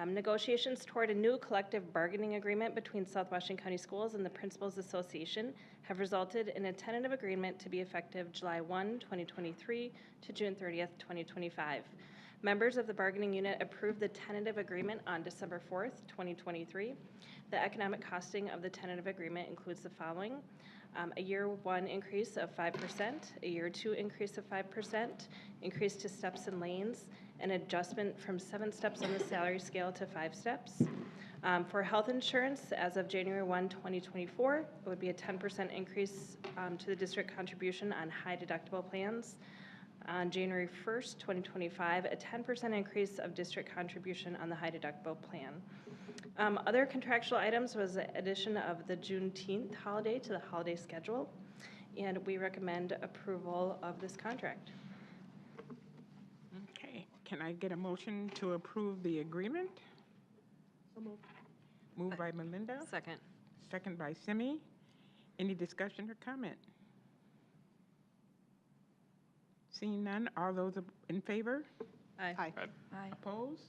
Negotiations toward a new collective bargaining agreement between South Washington County Schools and the Principals Association have resulted in a tentative agreement to be effective July 1, 2023 to June 30th, 2025. Members of the bargaining unit approved the tentative agreement on December 4th, 2023. The economic costing of the tentative agreement includes the following: a year one increase of 5%, a year two increase of 5%, increase to steps and lanes, an adjustment from 7 steps on the salary scale to 5 steps. For health insurance, as of January 1, 2024, it would be a 10% increase to the district contribution on high deductible plans. On January 1st, 2025, a 10% increase of district contribution on the high deductible plan. Other contractual items was the addition of the Juneteenth holiday to the holiday schedule, and we recommend approval of this contract. Okay, can I get a motion to approve the agreement? Moved by Melinda. Second. Second by Simi. Any discussion or comment? Seeing none, all those in favor? Aye. Aye. Aye. Opposed?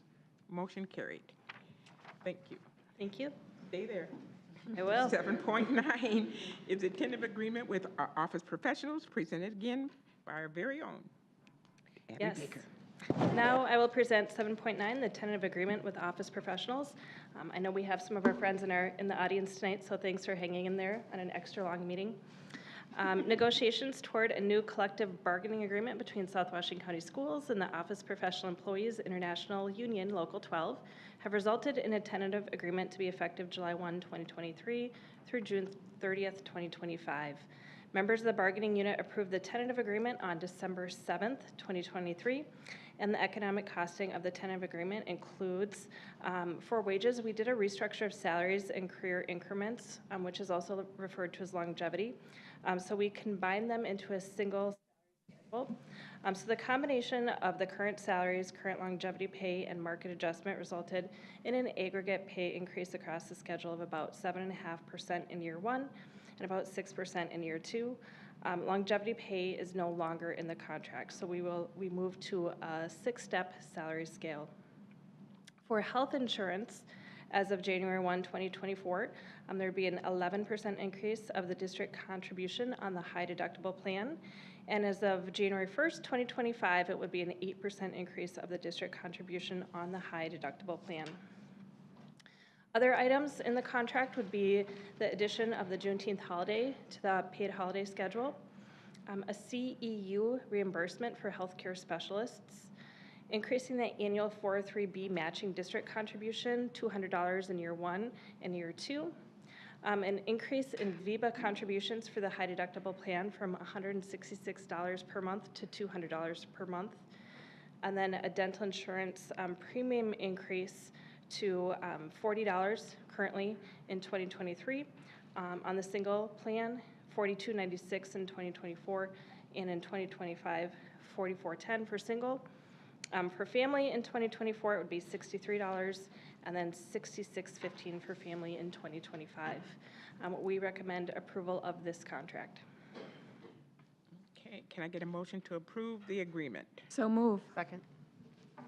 Motion carried. Thank you. Thank you. Stay there. I will. 7.9 is a tentative agreement with our office professionals, presented again by our very own Abby Yes. Baker. Now I will present 7.9, the tentative agreement with office professionals. I know we have some of our friends in the audience tonight, so thanks for hanging in there on an extra long meeting. Negotiations toward a new collective bargaining agreement between South Washington County Schools and the Office Professional Employees International Union Local 12 have resulted in a tentative agreement to be effective July 1, 2023 through June 30th, 2025. Members of the bargaining unit approved the tentative agreement on December 7th, 2023, and the economic costing of the tentative agreement includes, for wages, we did a restructure of salaries and career increments, which is also referred to as longevity. So we combined them into a single schedule. So the combination of the current salaries, current longevity pay, and market adjustment resulted in an aggregate pay increase across the schedule of about 7.5% in year 1 and about 6% in year 2. Longevity pay is no longer in the contract, so we move to a 6-step salary scale. For health insurance, as of January 1, 2024, there would be an 11% increase of the district contribution on the high deductible plan. And as of January 1st, 2025, it would be an 8% increase of the district contribution on the high deductible plan. Other items in the contract would be the addition of the Juneteenth holiday to the paid holiday schedule, a CEU reimbursement for healthcare specialists, increasing the annual 403B matching district contribution, $200 in year 1 and year 2, an increase in VEBA contributions for the high deductible plan from $166 per month to $200 per month, and then a dental insurance premium increase to $40 currently in 2023 on the single plan, $42.96 in 2024, and in 2025, $44.10 for single. For family in 2024, it would be $63, and then $66.15 for family in 2025. We recommend approval of this contract. Okay, can I get a motion to approve the agreement? So move. Second.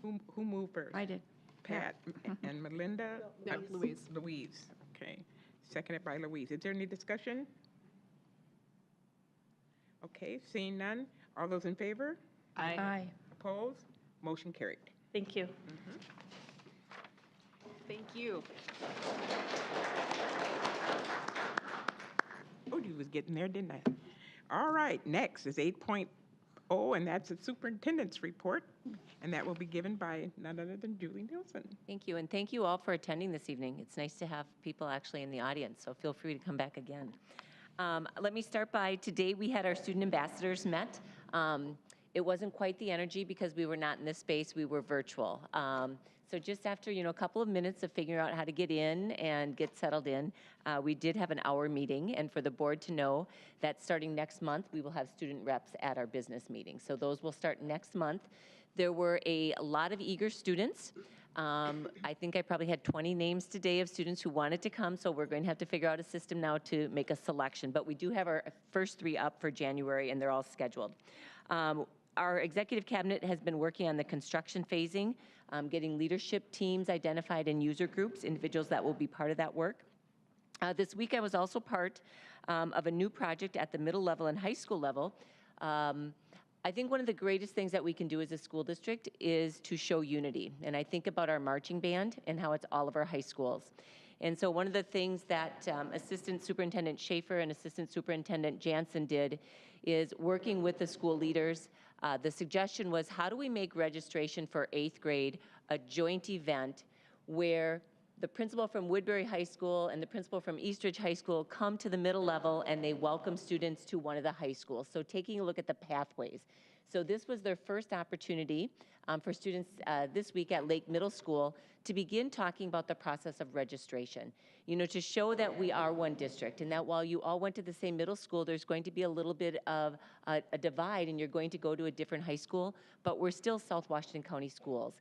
Who moved first? I did. Pat and Melinda? No, Louise. Louise, okay. Seconded by Louise. Is there any discussion? Okay, seeing none. All those in favor? Aye. Opposed? Motion carried. Thank you. Thank you. Oh, you was getting there, didn't I? All right, next is 8.0, and that's the superintendent's report, and that will be given by none other than Julie Nielsen. Thank you, and thank you all for attending this evening. It's nice to have people actually in the audience, so feel free to come back again. Let me start by, today we had our student ambassadors met. It wasn't quite the energy because we were not in this space, we were virtual. So just after, a couple of minutes of figuring out how to get in and get settled in, we did have an hour meeting, and for the board to know that starting next month, we will have student reps at our business meeting. So those will start next month. There were a lot of eager students. I think I probably had 20 names today of students who wanted to come, so we're going to have to figure out a system now to make a selection. But we do have our first 3 up for January, and they're all scheduled. Our executive cabinet has been working on the construction phasing, getting leadership teams identified and user groups, individuals that will be part of that work. This week I was also part of a new project at the middle level and high school level. I think one of the greatest things that we can do as a school district is to show unity. And I think about our marching band and how it's all of our high schools. And so one of the things that Assistant Superintendent Schaefer and Assistant Superintendent Jansen did is working with the school leaders. The suggestion was, how do we make registration for 8th grade a joint event where the principal from Woodbury High School and the principal from Eastridge High School come to the middle level and they welcome students to one of the high schools. So taking a look at the pathways. So this was their first opportunity for students this week at Lake Middle School to begin talking about the process of registration. To show that we are one district and that while you all went to the same middle school, there's going to be a little bit of a divide and you're going to go to a different high school, but we're still South Washington County schools.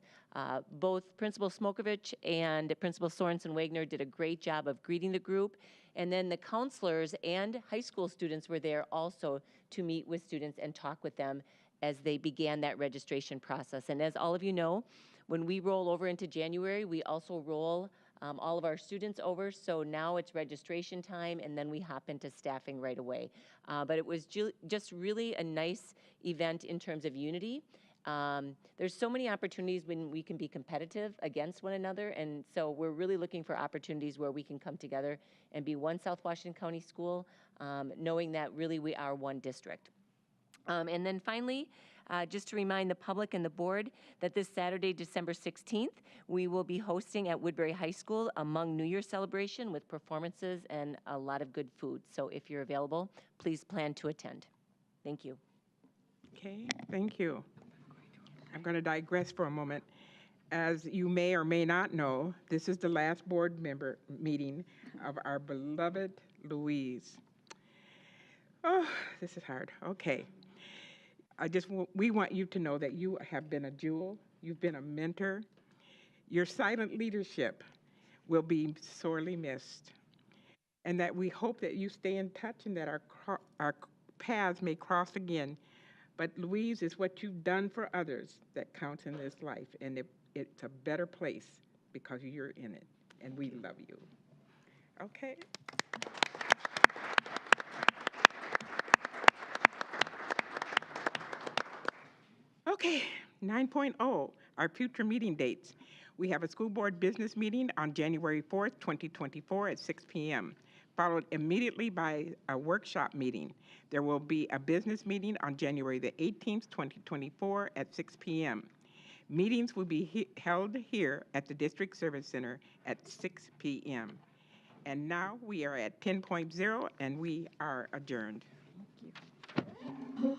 Both Principal Smokovich and Principal Sorensen-Wagner did a great job of greeting the group, and then the counselors and high school students were there also to meet with students and talk with them as they began that registration process. And as all of you know, when we roll over into January, we also roll all of our students over, so now it's registration time, and then we hop into staffing right away. But it was just really a nice event in terms of unity. There's so many opportunities when we can be competitive against one another, and so we're really looking for opportunities where we can come together and be one South Washington County school, knowing that really we are one district. And then finally, just to remind the public and the board that this Saturday, December 16th, we will be hosting at Woodbury High School a Hmong New Year celebration with performances and a lot of good food. So if you're available, please plan to attend. Thank you. Okay, thank you. I'm going to digress for a moment. As you may or may not know, this is the last board member meeting of our beloved Louise. Oh, this is hard. Okay. We want you to know that you have been a jewel. You've been a mentor. Your silent leadership will be sorely missed. And that we hope that you stay in touch and that our paths may cross again. But Louise, is what you've done for others that counts in this life. And it's a better place because you're in it. And we love you. Okay. Okay, 9.0, our future meeting dates. We have a school board business meeting on January 4th, 2024 at 6 p.m., followed immediately by a workshop meeting. There will be a business meeting on January the 18th, 2024 at 6 p.m. Meetings will be held here at the District Service Center at 6 p.m. And now we are at 10.0 and we are adjourned. Thank you.